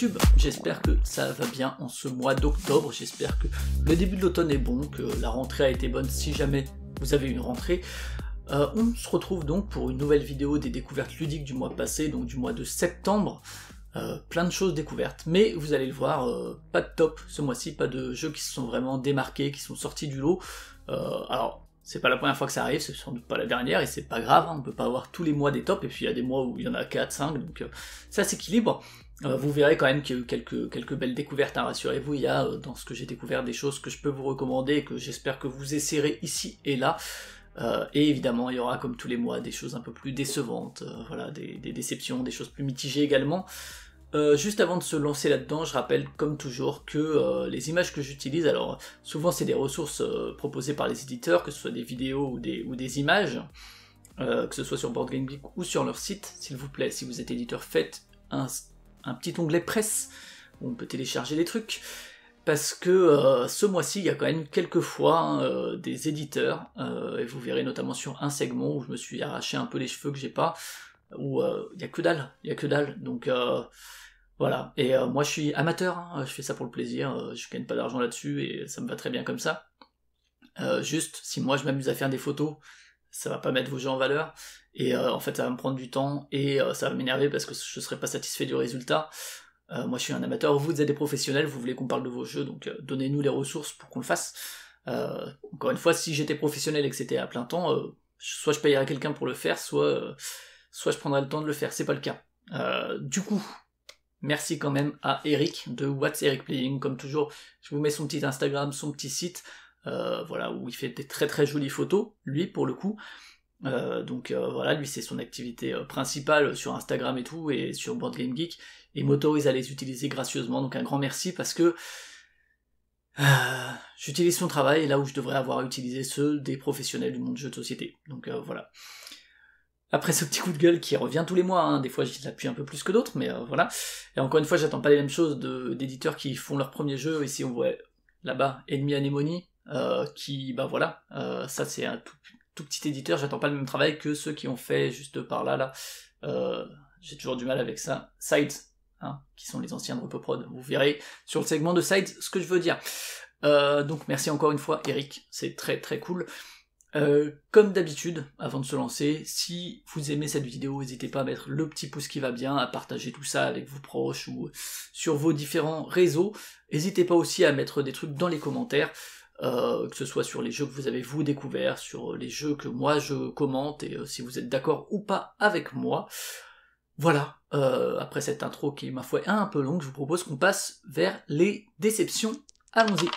YouTube, j'espère que ça va bien en ce mois d'octobre, j'espère que le début de l'automne est bon, que la rentrée a été bonne si jamais vous avez une rentrée. On se retrouve donc pour une nouvelle vidéo des découvertes ludiques du mois passé, donc du mois de septembre. Plein de choses découvertes, mais vous allez le voir, pas de top ce mois-ci, pas de jeux qui se sont vraiment démarqués, qui sont sortis du lot. Alors, c'est pas la première fois que ça arrive, c'est sans doute pas la dernière, et c'est pas grave, hein, on peut pas avoir tous les mois des tops, et puis il y a des mois où il y en a 4, 5, donc ça s'équilibre. Vous verrez quand même qu'il y a eu quelques belles découvertes, hein, rassurez-vous, il y a dans ce que j'ai découvert des choses que je peux vous recommander, et que j'espère que vous essaierez ici et là. Et évidemment, il y aura comme tous les mois des choses un peu plus décevantes, voilà, des déceptions, des choses plus mitigées également. Juste avant de se lancer là-dedans, je rappelle comme toujours que les images que j'utilise, alors souvent c'est des ressources proposées par les éditeurs, que ce soit des vidéos ou des images, que ce soit sur Board Game Geek ou sur leur site. S'il vous plaît, si vous êtes éditeur, faites un petit onglet presse où on peut télécharger des trucs. Parce que ce mois-ci, il y a quand même quelques fois des éditeurs, et vous verrez notamment sur un segment où je me suis arraché un peu les cheveux que j'ai pas, où il y a que dalle, donc voilà. Et moi je suis amateur, hein, je fais ça pour le plaisir, je gagne pas d'argent là-dessus et ça me va très bien comme ça. Juste, si moi je m'amuse à faire des photos, ça va pas mettre vos jeux en valeur, et en fait ça va me prendre du temps, et ça va m'énerver parce que je serai pas satisfait du résultat. Moi je suis un amateur, vous êtes des professionnels, vous voulez qu'on parle de vos jeux, donc donnez-nous les ressources pour qu'on le fasse. Encore une fois, si j'étais professionnel et que c'était à plein temps, soit je payerais quelqu'un pour le faire, soit je prendrais le temps de le faire, c'est pas le cas. Du coup, merci quand même à Eric de What's Eric Playing, comme toujours, je vous mets son petit Instagram, son petit site, voilà, où il fait des très très jolies photos, lui pour le coup. Donc voilà, lui c'est son activité principale sur Instagram et tout, et sur Board Game Geek, et m'autorise à les utiliser gracieusement, donc un grand merci, parce que j'utilise son travail là où je devrais avoir utilisé ceux des professionnels du monde du jeu de société, donc voilà. Après ce petit coup de gueule qui revient tous les mois, hein, des fois j'y appuie un peu plus que d'autres, mais voilà, et encore une fois j'attends pas les mêmes choses d'éditeurs qui font leur premier jeu. Ici on voit là-bas Enemy Anemone, qui, bah voilà, ça c'est un tout petit éditeur, j'attends pas le même travail que ceux qui ont fait juste par là, j'ai toujours du mal avec ça. Sides, hein, qui sont les anciens de Repoprod, vous verrez sur le segment de Sides ce que je veux dire. Donc merci encore une fois Eric, c'est très très cool. Comme d'habitude, avant de se lancer, si vous aimez cette vidéo, n'hésitez pas à mettre le petit pouce qui va bien, à partager tout ça avec vos proches ou sur vos différents réseaux. N'hésitez pas aussi à mettre des trucs dans les commentaires, que ce soit sur les jeux que vous avez vous découverts, sur les jeux que moi je commente, et si vous êtes d'accord ou pas avec moi. Voilà, après cette intro qui est ma foi un peu longue, je vous propose qu'on passe vers les déceptions. Allons-y.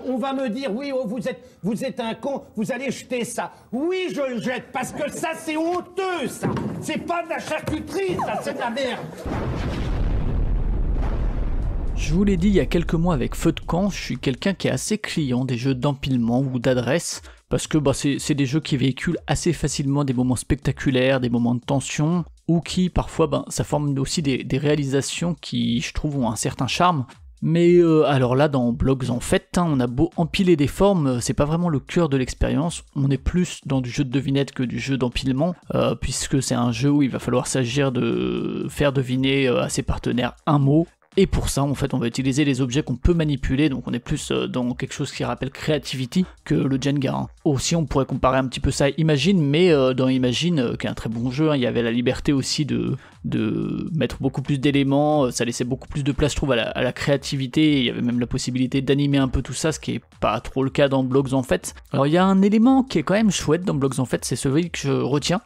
On va me dire, oui, oh, vous êtes un con, vous allez jeter ça. Oui, je le jette, parce que ça, c'est honteux, ça. C'est pas de la charcuterie, ça, c'est de la merde. Je vous l'ai dit il y a quelques mois avec Feu de Camp, je suis quelqu'un qui est assez client des jeux d'empilement ou d'adresse, parce que bah, c'est des jeux qui véhiculent assez facilement des moments spectaculaires, des moments de tension, ou qui parfois, bah, ça forme aussi des réalisations qui, je trouve, ont un certain charme. Mais alors là, dans Blogs en fait, hein, on a beau empiler des formes, c'est pas vraiment le cœur de l'expérience, on est plus dans du jeu de devinette que du jeu d'empilement, puisque c'est un jeu où il va falloir s'agir de faire deviner à ses partenaires un mot. Et pour ça, en fait, on va utiliser les objets qu'on peut manipuler, donc on est plus dans quelque chose qui rappelle Creativity que le Jenga. Hein. Aussi, on pourrait comparer un petit peu ça à Imagine, mais dans Imagine, qui est un très bon jeu, hein, il y avait la liberté aussi de mettre beaucoup plus d'éléments, ça laissait beaucoup plus de place, je trouve, à la créativité, il y avait même la possibilité d'animer un peu tout ça, ce qui est pas trop le cas dans Blogs en fait. Alors il y a un élément qui est quand même chouette dans Blogs en fait, c'est celui que je retiens.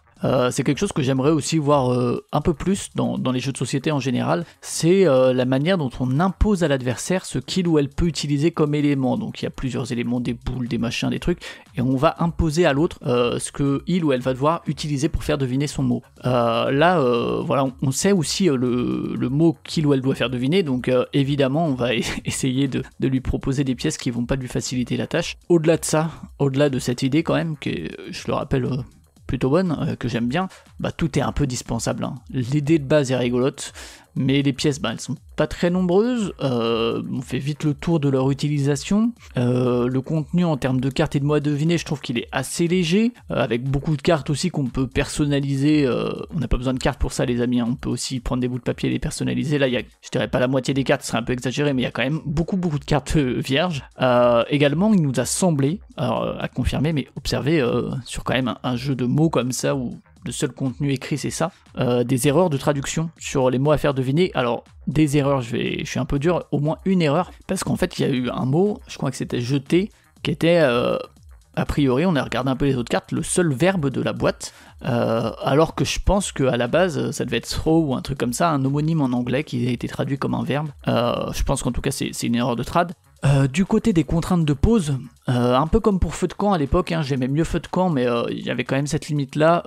C'est quelque chose que j'aimerais aussi voir un peu plus dans les jeux de société en général, c'est la manière dont on impose à l'adversaire ce qu'il ou elle peut utiliser comme élément. Donc il y a plusieurs éléments, des boules, des machins, des trucs, et on va imposer à l'autre ce que il ou elle va devoir utiliser pour faire deviner son mot. Là, voilà, on sait aussi le mot qu'il ou elle doit faire deviner, donc évidemment on va essayer de lui proposer des pièces qui vont pas lui faciliter la tâche. Au-delà de ça, au-delà de cette idée quand même, que je le rappelle plutôt bonne, que j'aime bien, bah tout est un peu dispensable. Hein. L'idée de base est rigolote, mais les pièces, elles sont pas très nombreuses, on fait vite le tour de leur utilisation, le contenu en termes de cartes et de mots à deviner, je trouve qu'il est assez léger, avec beaucoup de cartes aussi qu'on peut personnaliser, on n'a pas besoin de cartes pour ça les amis, on peut aussi prendre des bouts de papier et les personnaliser, là il y a, je dirais pas la moitié des cartes, ce serait un peu exagéré, mais il y a quand même beaucoup de cartes vierges. Également, il nous a semblé, alors à confirmer, mais observez sur quand même un jeu de mots comme ça, où le seul contenu écrit c'est ça, des erreurs de traduction sur les mots à faire deviner. Alors des erreurs, je suis un peu dur, au moins une erreur, parce qu'en fait il y a eu un mot, je crois que c'était jeté, qui était a priori, on a regardé un peu les autres cartes, le seul verbe de la boîte, alors que je pense qu'à la base ça devait être throw ou un truc comme ça, un homonyme en anglais qui a été traduit comme un verbe. Je pense qu'en tout cas c'est une erreur de trad. Du côté des contraintes de pause, un peu comme pour Feu de camp à l'époque, j'aimais mieux Feu de camp, mais il y avait quand même cette limite-là.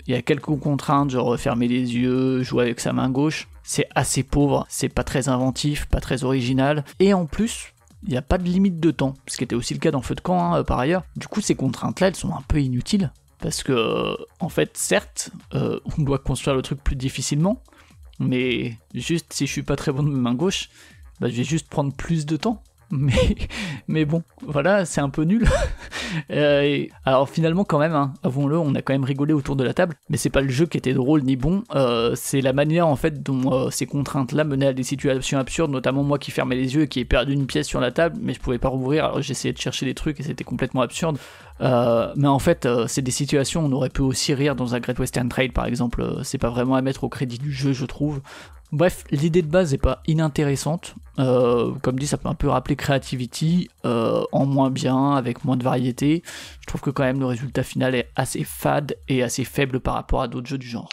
Il y a quelques contraintes, genre fermer les yeux, jouer avec sa main gauche. C'est assez pauvre, c'est pas très inventif, pas très original. Et en plus, il n'y a pas de limite de temps, ce qui était aussi le cas dans Feu de camp par ailleurs. Du coup, ces contraintes-là, elles sont un peu inutiles. Parce que, en fait, certes, on doit construire le truc plus difficilement, mais juste si je suis pas très bon de main gauche, je vais juste prendre plus de temps. Mais bon, voilà, c'est un peu nul. Alors finalement quand même, avouons-le, on a quand même rigolé autour de la table, mais c'est pas le jeu qui était drôle ni bon, c'est la manière en fait dont ces contraintes-là menaient à des situations absurdes, notamment moi qui fermais les yeux et qui ai perdu une pièce sur la table, mais je pouvais pas rouvrir, alors j'essayais de chercher des trucs et c'était complètement absurde. Mais en fait, c'est des situations où on aurait pu aussi rire dans un Great Western Trail par exemple, c'est pas vraiment à mettre au crédit du jeu je trouve. Bref, l'idée de base est pas inintéressante, comme dit ça peut un peu rappeler Creativity, en moins bien, avec moins de variété. Je trouve que quand même le résultat final est assez fade et assez faible par rapport à d'autres jeux du genre.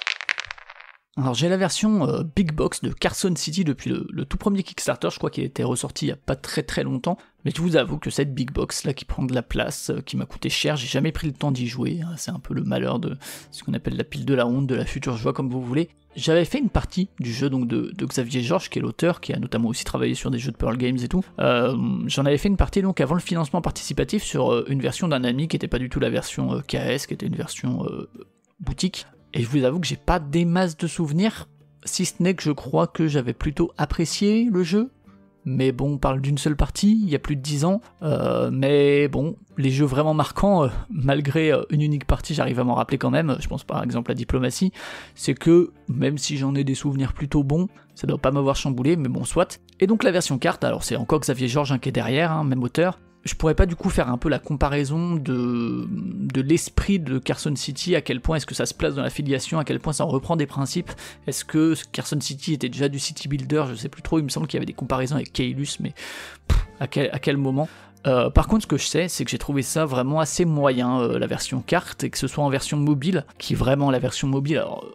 Alors j'ai la version Big Box de Carson City depuis le tout premier Kickstarter, je crois qu'il était ressorti il y a pas très longtemps, mais je vous avoue que cette Big Box là qui prend de la place, qui m'a coûté cher, j'ai jamais pris le temps d'y jouer, c'est un peu le malheur de ce qu'on appelle la pile de la honte, de la future joie comme vous voulez. J'avais fait une partie du jeu donc de Xavier Georges, qui est l'auteur, qui a notamment aussi travaillé sur des jeux de Pearl Games et tout. J'en avais fait une partie donc avant le financement participatif sur une version d'un ami qui était pas du tout la version KS, qui était une version boutique. Et je vous avoue que j'ai pas des masses de souvenirs, si ce n'est que je crois que j'avais plutôt apprécié le jeu. Mais bon, on parle d'une seule partie, il y a plus de 10 ans, mais bon, les jeux vraiment marquants, malgré une unique partie, j'arrive à m'en rappeler quand même, je pense par exemple à Diplomatie, c'est que, même si j'en ai des souvenirs plutôt bons, ça doit pas m'avoir chamboulé, mais bon, soit. Et donc la version carte, alors c'est encore Xavier Georges qui est derrière, même auteur. Je pourrais pas du coup faire un peu la comparaison de l'esprit de Carson City, à quel point est-ce que ça se place dans l'affiliation, à quel point ça en reprend des principes, est-ce que Carson City était déjà du city builder, je sais plus trop, il me semble qu'il y avait des comparaisons avec Keylus, mais à quel moment. Par contre, ce que je sais, c'est que j'ai trouvé ça vraiment assez moyen, la version carte, et que ce soit en version mobile, qui est vraiment la version mobile, alors...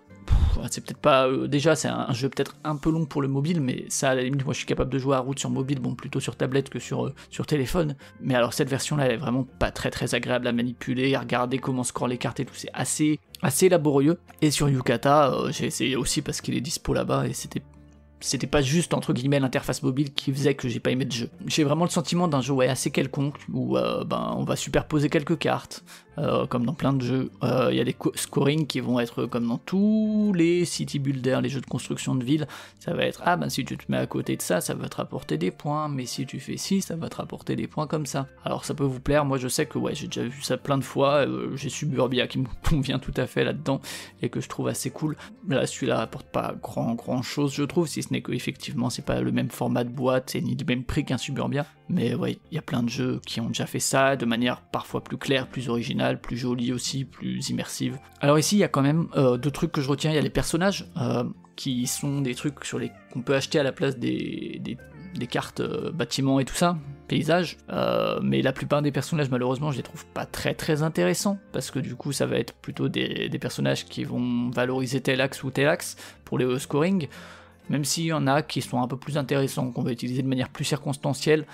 c'est peut-être pas... déjà, c'est un jeu peut-être un peu long pour le mobile, mais ça, à la limite, moi je suis capable de jouer à route sur mobile, bon, plutôt sur tablette que sur téléphone. Mais alors, cette version-là, elle est vraiment pas très agréable à manipuler, à regarder comment scroller les cartes et tout, c'est assez laborieux. Et sur Yucata, j'ai essayé aussi parce qu'il est dispo là-bas, et c'était pas juste entre guillemets l'interface mobile qui faisait que j'ai pas aimé le jeu. J'ai vraiment le sentiment d'un jeu assez quelconque, où on va superposer quelques cartes, comme dans plein de jeux. Il y a des scorings qui vont être comme dans tous les city builders, les jeux de construction de ville. Ça va être, si tu te mets à côté de ça, ça va te rapporter des points, mais si tu fais ci, ça va te rapporter des points comme ça. Alors ça peut vous plaire, moi je sais que j'ai déjà vu ça plein de fois, j'ai Suburbia qui me convient tout à fait là-dedans, et que je trouve assez cool. Là, celui-là apporte pas grand chose, je trouve, si ce n'est que effectivement c'est pas le même format de boîte, et ni le même prix qu'un Suburbia. Mais ouais, il y a plein de jeux qui ont déjà fait ça, de manière parfois plus claire, plus originale, plus jolie aussi, plus immersive. Alors ici, il y a quand même deux trucs que je retiens, il y a les personnages, qui sont des trucs qu'on peut acheter à la place des cartes bâtiments et tout ça, paysages, mais la plupart des personnages, malheureusement, je les trouve pas très intéressants, parce que du coup, ça va être plutôt des personnages qui vont valoriser tel axe ou tel axe pour les scoring, même s'il y en a qui sont un peu plus intéressants, qu'on va utiliser de manière plus circonstancielle,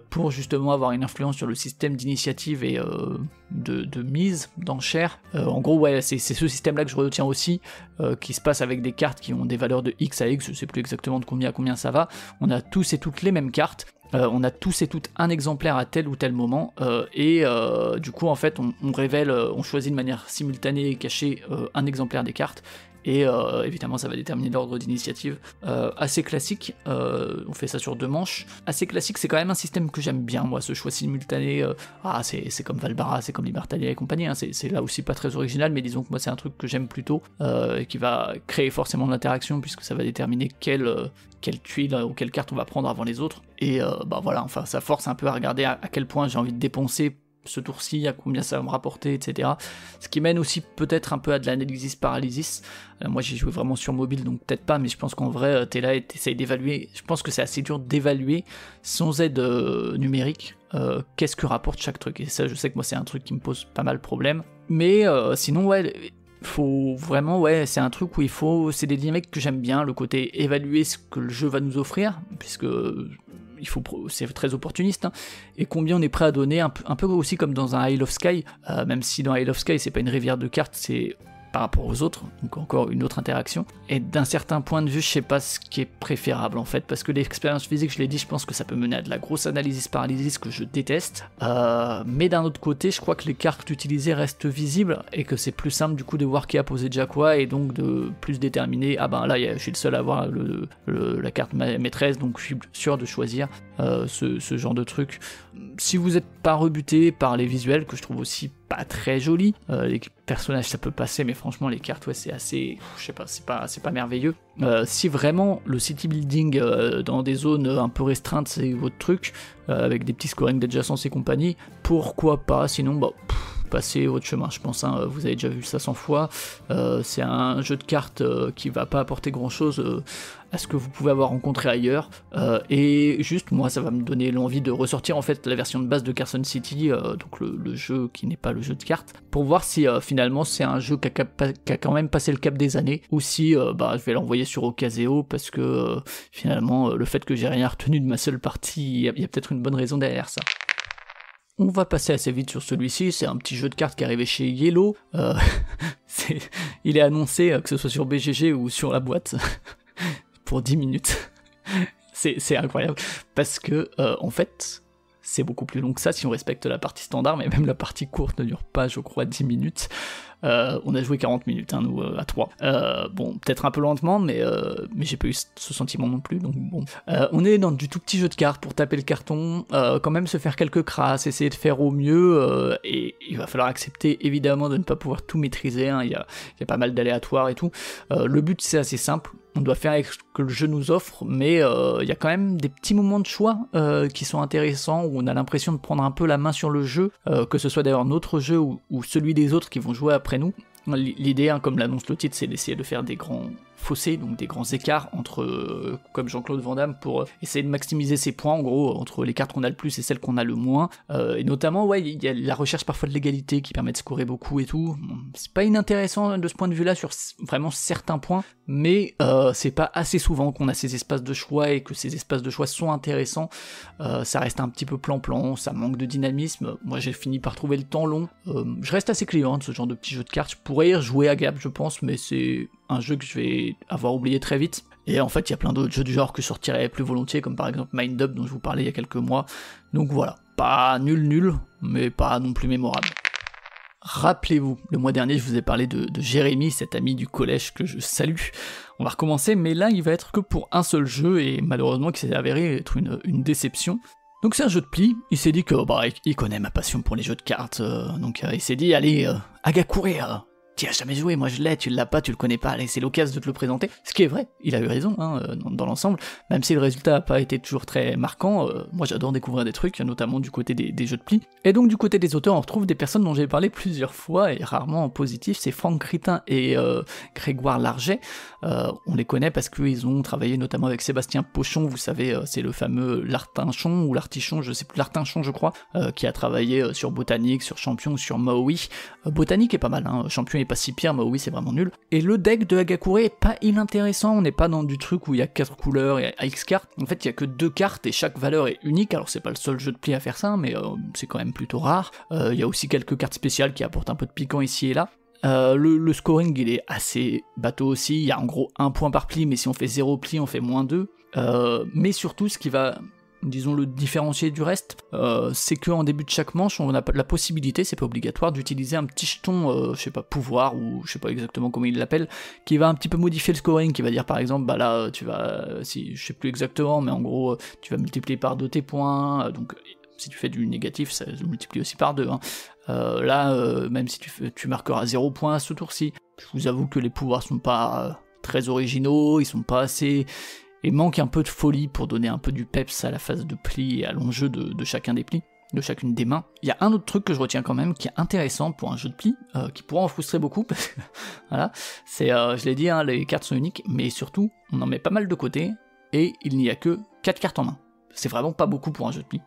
pour justement avoir une influence sur le système d'initiative et de mise, d'enchères. En gros, ouais, c'est ce système-là que je retiens aussi, qui se passe avec des cartes qui ont des valeurs de X à X, je sais plus exactement de combien à combien ça va. On a tous et toutes les mêmes cartes, on a tous et toutes un exemplaire à tel ou tel moment, et du coup en fait on révèle, on choisit de manière simultanée et cachée un exemplaire des cartes, et évidemment ça va déterminer l'ordre d'initiative. Assez classique, on fait ça sur 2 manches. Assez classique, c'est quand même un système que j'aime bien, moi, ce choix simultané. C'est comme Valbara, c'est comme Libertalia et compagnie, hein, c'est là aussi pas très original, mais disons que moi c'est un truc que j'aime plutôt, et qui va créer forcément de l'interaction, puisque ça va déterminer quelle tuile ou quelle carte on va prendre avant les autres, et voilà, enfin ça force un peu à regarder à quel point j'ai envie de dépenser ce tour-ci, à combien ça va me rapporter, etc. Ce qui mène aussi peut-être un peu à de l'analysis paralysis. Moi j'ai joué vraiment sur mobile, donc peut-être pas, mais je pense qu'en vrai t'es là et t'essayes d'évaluer. Je pense que c'est assez dur d'évaluer sans aide numérique qu'est-ce que rapporte chaque truc, et ça je sais que moi c'est un truc qui me pose pas mal de problèmes. Mais sinon ouais, faut vraiment, ouais, c'est un truc où c'est des dynamiques que j'aime bien, le côté évaluer ce que le jeu va nous offrir, puisque c'est très opportuniste, hein, et combien on est prêt à donner, un peu aussi comme dans un Isle of Sky, même si dans Isle of Sky c'est pas une rivière de cartes, c'est par rapport aux autres, donc encore une autre interaction, et d'un certain point de vue, je sais pas ce qui est préférable en fait, parce que l'expérience physique, je l'ai dit, je pense que ça peut mener à de la grosse analysis paralysis que je déteste, mais d'un autre côté, je crois que les cartes utilisées restent visibles, et que c'est plus simple du coup de voir qui a posé déjà quoi, et donc de plus déterminer, ah ben là je suis le seul à avoir la carte maîtresse, donc je suis sûr de choisir ce genre de truc. Si vous n'êtes pas rebuté par les visuels, que je trouve aussi pas très jolis, les personnages ça peut passer, mais franchement les cartes, ouais, c'est assez, je sais pas, c'est pas merveilleux. Si vraiment le city building dans des zones un peu restreintes c'est votre truc, avec des petits scoring d'adjacence et compagnie, pourquoi pas, sinon passez votre chemin, je pense, hein, vous avez déjà vu ça 100 fois, c'est un jeu de cartes qui va pas apporter grand chose à ce que vous pouvez avoir rencontré ailleurs, et juste moi ça va me donner l'envie de ressortir en fait la version de base de Carson City, donc le jeu qui n'est pas le jeu de cartes, pour voir si finalement c'est un jeu qui a quand même passé le cap des années, ou si je vais l'envoyer sur Ocaseo, parce que finalement le fait que j'ai rien retenu de ma seule partie, il y a peut-être une bonne raison derrière ça. On va passer assez vite sur celui-ci, c'est un petit jeu de cartes qui est arrivé chez Yellow, il est annoncé que ce soit sur BGG ou sur la boîte, pour 10 minutes, c'est incroyable, parce que en fait, c'est beaucoup plus long que ça si on respecte la partie standard, mais même la partie courte ne dure pas, je crois, 10 minutes. On a joué 40 minutes, hein, nous, à 3. Bon, peut-être un peu lentement, mais j'ai pas eu ce sentiment non plus, donc bon. On est dans du tout petit jeu de cartes pour taper le carton, quand même se faire quelques crasses, essayer de faire au mieux, et il va falloir accepter évidemment de ne pas pouvoir tout maîtriser, hein, il y a pas mal d'aléatoires et tout. Le but c'est assez simple, on doit faire avec ce que le jeu nous offre, mais il y a quand même des petits moments de choix qui sont intéressants, où on a l'impression de prendre un peu la main sur le jeu, que ce soit d'ailleurs notre jeu ou celui des autres qui vont jouer après nous. L'idée, hein, comme l'annonce le titre, c'est d'essayer de faire des grands fossés, donc des grands écarts entre, comme Jean-Claude Van Damme, pour essayer de maximiser ses points, en gros, entre les cartes qu'on a le plus et celles qu'on a le moins. Et notamment, ouais, il y a la recherche parfois de l'égalité qui permet de scorer beaucoup et tout. C'est pas inintéressant de ce point de vue-là sur vraiment certains points, mais c'est pas assez souvent qu'on a ces espaces de choix, et que ces espaces de choix sont intéressants. Ça reste un petit peu plan-plan, ça manque de dynamisme. Moi, j'ai fini par trouver le temps long. Je reste assez client de ce genre de petit jeu de cartes. Je pourrais y rejouer à Gap, je pense, mais c'est un jeu que je vais avoir oublié très vite. Et en fait, il y a plein d'autres jeux du genre que je sortirais plus volontiers, comme par exemple Mind Up, dont je vous parlais il y a quelques mois. Donc voilà, pas nul, mais pas non plus mémorable. Rappelez-vous, le mois dernier, je vous ai parlé de Jérémy, cet ami du collège que je salue. On va recommencer, mais là, il va être que pour un seul jeu, et malheureusement, qui s'est avéré être une déception. Donc c'est un jeu de pli, il s'est dit que, il connaît ma passion pour les jeux de cartes, donc il s'est dit, allez, Hagakure, tu as jamais joué, moi je l'ai, tu l'as pas, tu le connais pas, allez, c'est l'occasion de te le présenter. Ce qui est vrai, il a eu raison, hein, dans l'ensemble, même si le résultat n'a pas été toujours très marquant, moi j'adore découvrir des trucs, notamment du côté des jeux de pli. Et donc du côté des auteurs, on retrouve des personnes dont j'ai parlé plusieurs fois, et rarement en positif, c'est Franck Critin et Grégoire Larget. On les connaît parce qu'ils ont travaillé notamment avec Sébastien Pochon, vous savez, c'est le fameux Lartinchon, ou Lartichon, je sais plus, Lartinchon je crois, qui a travaillé sur Botanique, sur Champion, sur Maui. Botanique est pas mal, hein, Champion est pas si pire, Maui c'est vraiment nul. Et le deck de Hagakure est pas inintéressant, on n'est pas dans du truc où il y a 4 couleurs et X cartes, en fait il y a que 2 cartes et chaque valeur est unique, alors c'est pas le seul jeu de pli à faire ça, mais c'est quand même plutôt rare. Il y a aussi quelques cartes spéciales qui apportent un peu de piquant ici et là. Le scoring il est assez bateau aussi, il y a en gros 1 point par pli, mais si on fait 0 pli on fait -2. Mais surtout ce qui va disons, le différencier du reste, c'est qu'en début de chaque manche, on a la possibilité, c'est pas obligatoire, d'utiliser un petit jeton, je sais pas, pouvoir, ou je sais pas exactement comment il l'appelle, qui va un petit peu modifier le scoring, qui va dire par exemple, bah là, tu vas, si je sais plus exactement, mais en gros, tu vas multiplier par 2 tes points, donc si tu fais du négatif, ça se multiplie aussi par 2. Hein. Là, même si tu marqueras 0 points à ce tour-ci, je vous avoue que les pouvoirs sont pas très originaux, ils sont pas assez... et manque un peu de folie pour donner un peu du peps à la phase de pli et à l'enjeu de chacun des plis, de chacune des mains. Il y a un autre truc que je retiens quand même, qui est intéressant pour un jeu de pli, qui pourra en frustrer beaucoup, parce que, voilà, c'est, je l'ai dit, hein, les cartes sont uniques, mais surtout, on en met pas mal de côté, et il n'y a que 4 cartes en main. C'est vraiment pas beaucoup pour un jeu de pli.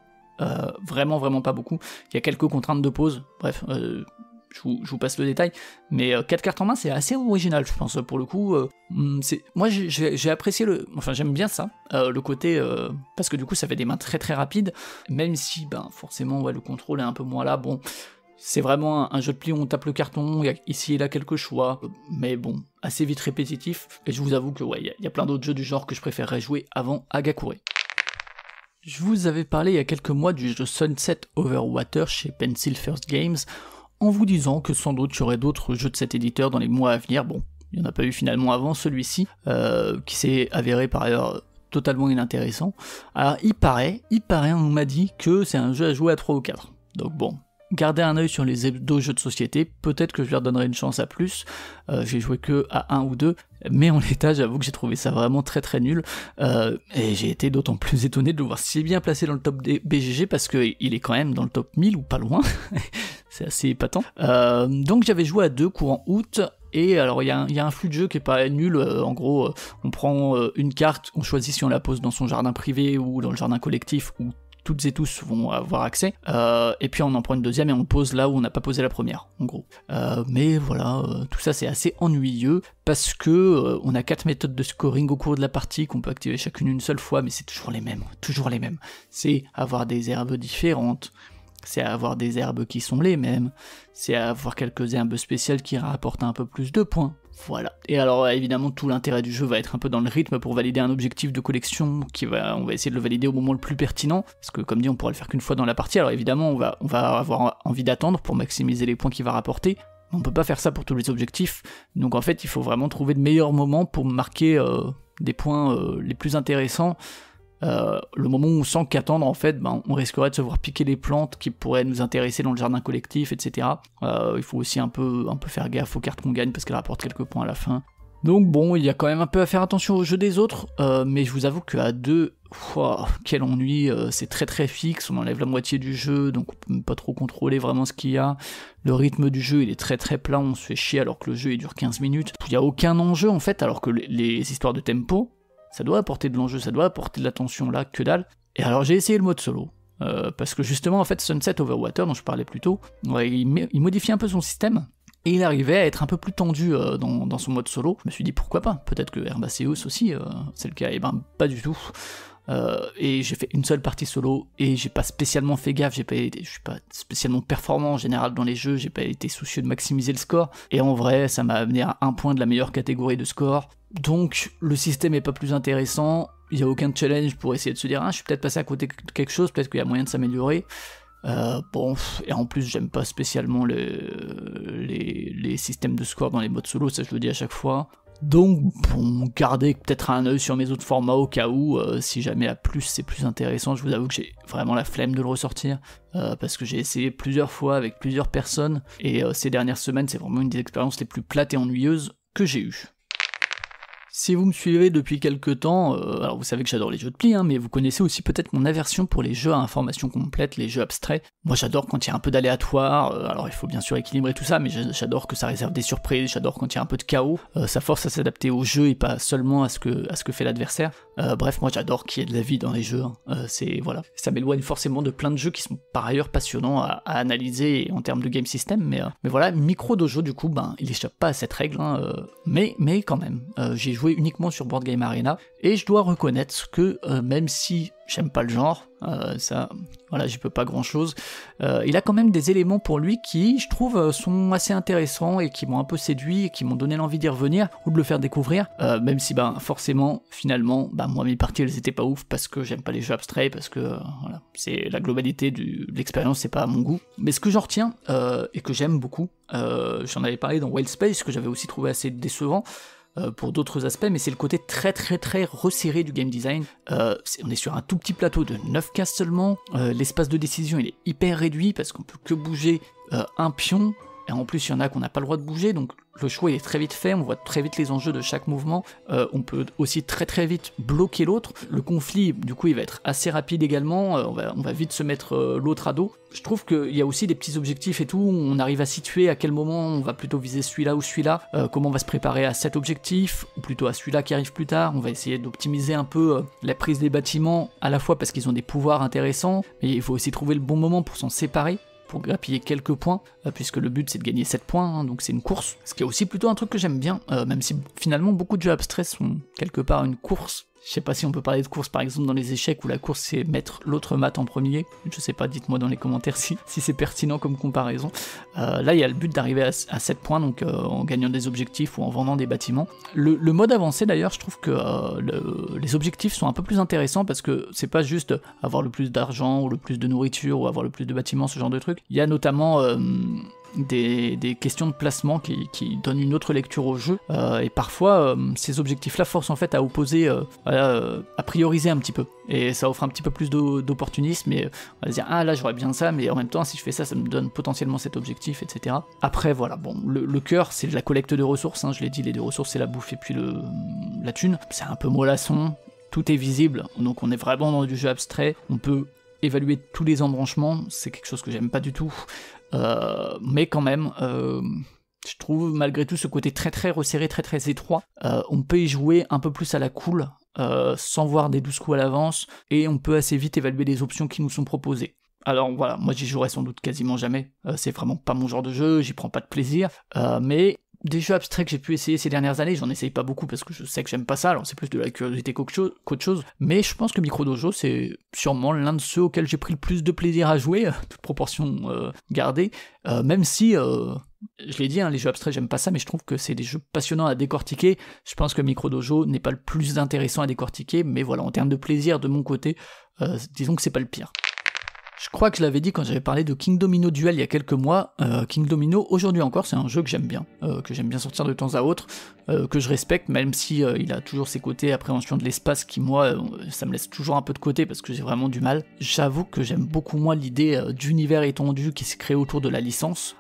Vraiment pas beaucoup. Il y a quelques contraintes de pause, bref, je vous passe le détail, mais 4 cartes en main, c'est assez original, je pense, pour le coup. Moi, j'ai apprécié enfin, j'aime bien ça, le côté, parce que du coup, ça fait des mains très rapides, même si, ben, forcément, ouais, le contrôle est un peu moins là, bon, c'est vraiment un jeu de pli où on tape le carton, il y a ici et là quelques choix, mais bon, assez vite répétitif, et je vous avoue que, ouais, il y a plein d'autres jeux du genre que je préférerais jouer avant Hagakure. Je vous avais parlé il y a quelques mois du jeu Sunset Over Water chez Pencil First Games, en vous disant que sans doute il y aurait d'autres jeux de cet éditeur dans les mois à venir. Bon, il n'y en a pas eu finalement avant celui-ci, qui s'est avéré par ailleurs totalement inintéressant. Alors il paraît, on m'a dit que c'est un jeu à jouer à 3 ou 4. Donc bon, gardez un œil sur les hebdo jeux de société, peut-être que je leur donnerai une chance à plus, j'ai joué que à 1 ou 2, mais en l'état j'avoue que j'ai trouvé ça vraiment très nul, et j'ai été d'autant plus étonné de le voir si bien placé dans le top des BGG, parce qu'il est quand même dans le top 1000 ou pas loin, c'est assez épatant. Donc j'avais joué à 2 courant août, et alors il y a un flux de jeu qui est pas nul, en gros on prend une carte, on choisit si on la pose dans son jardin privé ou dans le jardin collectif, ou toutes et tous vont avoir accès, et puis on en prend une deuxième et on pose là où on n'a pas posé la première, en gros. Mais voilà, tout ça c'est assez ennuyeux, parce que on a 4 méthodes de scoring au cours de la partie, qu'on peut activer chacune une seule fois, mais c'est toujours les mêmes. C'est avoir des herbes différentes, c'est avoir des herbes qui sont les mêmes, c'est avoir quelques herbes spéciales qui rapportent un peu plus de points. Voilà. Et alors évidemment tout l'intérêt du jeu va être un peu dans le rythme pour valider un objectif de collection on va essayer de le valider au moment le plus pertinent, parce que comme dit on pourra le faire qu'une fois dans la partie, alors évidemment on va avoir envie d'attendre pour maximiser les points qu'il va rapporter, mais on peut pas faire ça pour tous les objectifs, donc en fait il faut vraiment trouver de meilleurs moments pour marquer des points les plus intéressants. Le moment où on sent qu'attendre, en fait, ben, on risquerait de se voir piquer les plantes qui pourraient nous intéresser dans le jardin collectif, etc. Il faut aussi un peu faire gaffe aux cartes qu'on gagne parce qu'elles rapportent quelques points à la fin. Donc bon, il y a quand même un peu à faire attention au jeu des autres, mais je vous avoue qu'à 2, quel ennui, c'est très fixe, on enlève la moitié du jeu, donc on peut même pas trop contrôler vraiment ce qu'il y a. Le rythme du jeu il est très plat, on se fait chier alors que le jeu il dure 15 minutes. Il n'y a aucun enjeu en fait, alors que les histoires de tempo, ça doit apporter de l'enjeu, ça doit apporter de l'attention, là, que dalle. Et alors j'ai essayé le mode solo, parce que justement, en fait, Sunset Over Water, dont je parlais plus tôt, ouais, il modifie un peu son système, et il arrivait à être un peu plus tendu dans son mode solo. Je me suis dit, pourquoi pas, peut-être que Herbaceus aussi, c'est le cas, et ben pas du tout. Et j'ai fait une seule partie solo, et j'ai pas spécialement fait gaffe, je suis pas spécialement performant en général dans les jeux, j'ai pas été soucieux de maximiser le score, et en vrai, ça m'a amené à 1 point de la meilleure catégorie de score. Donc le système est pas plus intéressant, il n'y a aucun challenge pour essayer de se dire je suis peut-être passé à côté de quelque chose, peut-être qu'il y a moyen de s'améliorer. Bon, et en plus j'aime pas spécialement les systèmes de score dans les modes solo, ça je le dis à chaque fois. Donc bon, gardez peut-être un œil sur mes autres formats au cas où, si jamais à plus c'est plus intéressant. Je vous avoue que j'ai vraiment la flemme de le ressortir, parce que j'ai essayé plusieurs fois avec plusieurs personnes, et ces dernières semaines c'est vraiment une des expériences les plus plates et ennuyeuses que j'ai eues. Si vous me suivez depuis quelques temps, alors vous savez que j'adore les jeux de pli, mais vous connaissez aussi peut-être mon aversion pour les jeux à information complète, les jeux abstraits. Moi j'adore quand il y a un peu d'aléatoire, alors il faut bien sûr équilibrer tout ça, mais j'adore que ça réserve des surprises, j'adore quand il y a un peu de chaos, ça force à s'adapter au jeu et pas seulement à ce que fait l'adversaire. Bref, moi j'adore qu'il y ait de la vie dans les jeux, voilà. Ça m'éloigne forcément de plein de jeux qui sont par ailleurs passionnants à analyser en termes de game system, mais voilà, Micro Dojo du coup, il échappe pas à cette règle, mais quand même, j'ai joué joué uniquement sur Board Game Arena, et je dois reconnaître que même si j'aime pas le genre, ça, voilà, j'y peux pas grand chose, il a quand même des éléments pour lui qui, je trouve, sont assez intéressants et qui m'ont un peu séduit et qui m'ont donné l'envie d'y revenir ou de le faire découvrir, même si forcément, finalement, moi mes parties elles étaient pas ouf parce que j'aime pas les jeux abstraits, parce que voilà, c'est la globalité de l'expérience, c'est pas à mon goût. Mais ce que j'en retiens et que j'aime beaucoup, j'en avais parlé dans Wild Space, que j'avais aussi trouvé assez décevant, pour d'autres aspects, mais c'est le côté très resserré du game design. On est sur un tout petit plateau de 9 cases seulement, l'espace de décision il est hyper réduit parce qu'on peut que bouger un pion, et en plus il y en a qu'on n'a pas le droit de bouger, donc le choix il est très vite fait, on voit très vite les enjeux de chaque mouvement, on peut aussi très vite bloquer l'autre, le conflit du coup il va être assez rapide également, on va vite se mettre l'autre à dos. Je trouve qu'il y a aussi des petits objectifs et tout, on arrive à situer à quel moment on va plutôt viser celui-là ou celui-là, comment on va se préparer à cet objectif, ou plutôt à celui-là qui arrive plus tard, on va essayer d'optimiser un peu la prise des bâtiments, à la fois parce qu'ils ont des pouvoirs intéressants, mais il faut aussi trouver le bon moment pour s'en séparer, pour grappiller quelques points, puisque le but c'est de gagner 7 points, hein, donc c'est une course, ce qui est aussi plutôt un truc que j'aime bien, même si finalement beaucoup de jeux abstraits sont quelque part une course. Je sais pas si on peut parler de course par exemple dans les échecs où la course c'est mettre l'autre mat en premier, je sais pas, dites-moi dans les commentaires si c'est pertinent comme comparaison. Là il y a le but d'arriver à 7 points, donc en gagnant des objectifs ou en vendant des bâtiments. Le mode avancé d'ailleurs, je trouve que les objectifs sont un peu plus intéressants parce que c'est pas juste avoir le plus d'argent ou le plus de nourriture ou avoir le plus de bâtiments, ce genre de trucs. Il y a notamment des questions de placement qui donnent une autre lecture au jeu, et parfois ces objectifs-là forcent en fait à opposer, à prioriser un petit peu, et ça offre un petit peu plus d'opportunisme, et on va se dire ah là j'aurais bien ça, mais en même temps si je fais ça, ça me donne potentiellement cet objectif, etc. Après voilà, bon, le cœur c'est de la collecte de ressources, hein, je l'ai dit, les deux ressources c'est la bouffe et puis la thune, c'est un peu mollasson, tout est visible, donc on est vraiment dans du jeu abstrait, on peut évaluer tous les embranchements, c'est quelque chose que j'aime pas du tout, mais quand même, je trouve malgré tout ce côté très resserré, très étroit, on peut y jouer un peu plus à la cool, sans voir des 12 coups à l'avance, et on peut assez vite évaluer les options qui nous sont proposées. Alors voilà, moi j'y jouerai sans doute quasiment jamais, c'est vraiment pas mon genre de jeu, j'y prends pas de plaisir, mais des jeux abstraits que j'ai pu essayer ces dernières années, j'en essaye pas beaucoup parce que je sais que j'aime pas ça, alors c'est plus de la curiosité qu'autre chose, mais je pense que Microdojo c'est sûrement l'un de ceux auxquels j'ai pris le plus de plaisir à jouer, toute proportion gardée, même si, je l'ai dit, hein, les jeux abstraits j'aime pas ça, mais je trouve que c'est des jeux passionnants à décortiquer, je pense que Microdojo n'est pas le plus intéressant à décortiquer, mais voilà, en termes de plaisir de mon côté, disons que c'est pas le pire. Je crois que je l'avais dit quand j'avais parlé de King Domino Duel il y a quelques mois, King Domino, aujourd'hui encore, c'est un jeu que j'aime bien sortir de temps à autre, que je respecte, même si il a toujours ses côtés appréhension de l'espace qui, moi, ça me laisse toujours un peu de côté parce que j'ai vraiment du mal. J'avoue que j'aime beaucoup moins l'idée d'univers étendu qui s'est créé autour de la licence,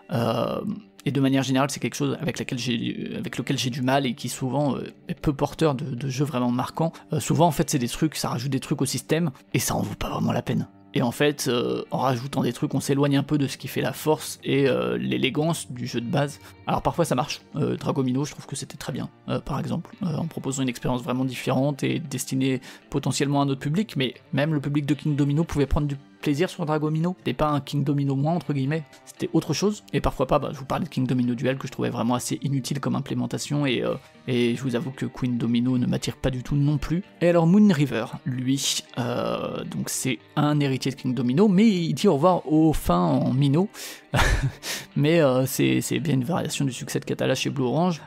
et de manière générale, c'est quelque chose avec lequel j'ai du mal et qui souvent est peu porteur de jeux vraiment marquants. Souvent, en fait, c'est des trucs, ça rajoute des trucs au système et ça en vaut pas vraiment la peine. Et en fait, en rajoutant des trucs, on s'éloigne un peu de ce qui fait la force et l'élégance du jeu de base. Alors parfois ça marche, Dragomino, je trouve que c'était très bien, par exemple, en proposant une expérience vraiment différente et destinée potentiellement à un autre public, mais même le public de King Domino pouvait prendre du plaisir sur Dragomino. C'était pas un King Domino moins, entre guillemets, c'était autre chose, et parfois pas, je vous parlais de King Domino Duel que je trouvais vraiment assez inutile comme implémentation, et je vous avoue que Queen Domino ne m'attire pas du tout non plus. Et alors Moon River, lui, donc c'est un héritier de King Domino, mais il dit au revoir aux fins en Mino, mais c'est bien une variation du succès de Catala chez Blue Orange.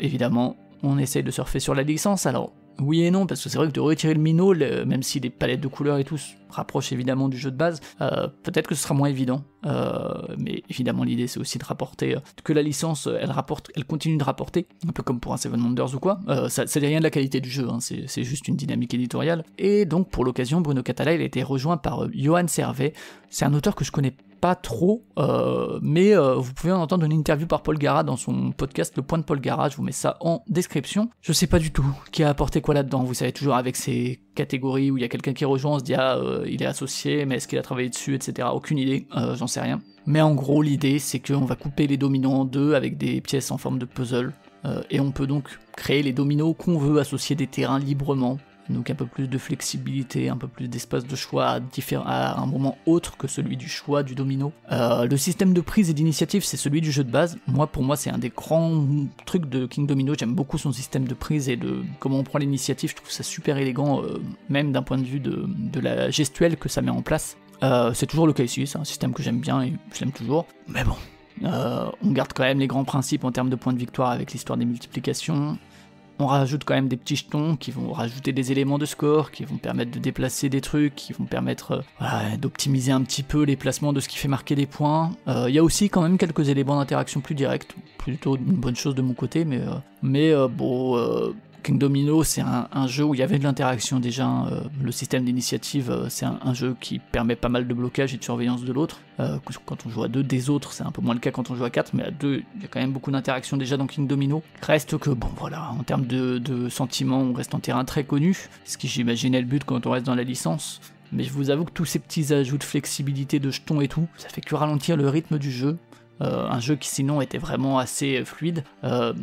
Évidemment, on essaye de surfer sur la licence, alors oui et non, parce que c'est vrai que de retirer le Mino, même si les palettes de couleurs et tout se rapprochent évidemment du jeu de base, peut-être que ce sera moins évident, mais évidemment l'idée c'est aussi de rapporter, que la licence elle continue de rapporter, un peu comme pour un Seven Wonders ou quoi, ça n'est rien de la qualité du jeu, hein, c'est juste une dynamique éditoriale, et donc pour l'occasion Bruno Catala il a été rejoint par Johan Servet, c'est un auteur que je connais pas trop, mais vous pouvez en entendre une interview par Paul Gara dans son podcast Le Point de Paul Gara, je vous mets ça en description. Je sais pas du tout qui a apporté quoi là-dedans, vous savez, toujours avec ces catégories où il y a quelqu'un qui rejoint, on se dit il est associé, mais est-ce qu'il a travaillé dessus, etc. Aucune idée, j'en sais rien. Mais en gros l'idée c'est qu'on va couper les dominos en deux avec des pièces en forme de puzzle, et on peut donc créer les dominos qu'on veut, associer des terrains librement, donc un peu plus de flexibilité, un peu plus d'espace de choix à un moment autre que celui du choix du domino. Le système de prise et d'initiative, c'est celui du jeu de base. Pour moi, c'est un des grands trucs de King Domino. J'aime beaucoup son système de prise et de comment on prend l'initiative. Je trouve ça super élégant, même d'un point de vue de la gestuelle que ça met en place. C'est toujours le cas ici, c'est un système que j'aime bien et je l'aime toujours. Mais bon, on garde quand même les grands principes en termes de points de victoire avec l'histoire des multiplications. On rajoute quand même des petits jetons qui vont rajouter des éléments de score, qui vont permettre de déplacer des trucs, qui vont permettre d'optimiser un petit peu les placements de ce qui fait marquer des points. Il y a aussi quand même quelques éléments d'interaction plus directs, plutôt une bonne chose de mon côté, mais King Domino, c'est un jeu où il y avait de l'interaction déjà. Le système d'initiative, c'est un jeu qui permet pas mal de blocage et de surveillance de l'autre. Quand on joue à 2 des autres, c'est un peu moins le cas quand on joue à 4, mais à 2, il y a quand même beaucoup d'interaction déjà dans King Domino. Reste que, en termes de sentiments, on reste en terrain très connu, ce qui j'imagine est le but quand on reste dans la licence. Mais je vous avoue que tous ces petits ajouts de flexibilité, de jetons et tout, ça fait que ralentir le rythme du jeu. Un jeu qui sinon était vraiment assez fluide.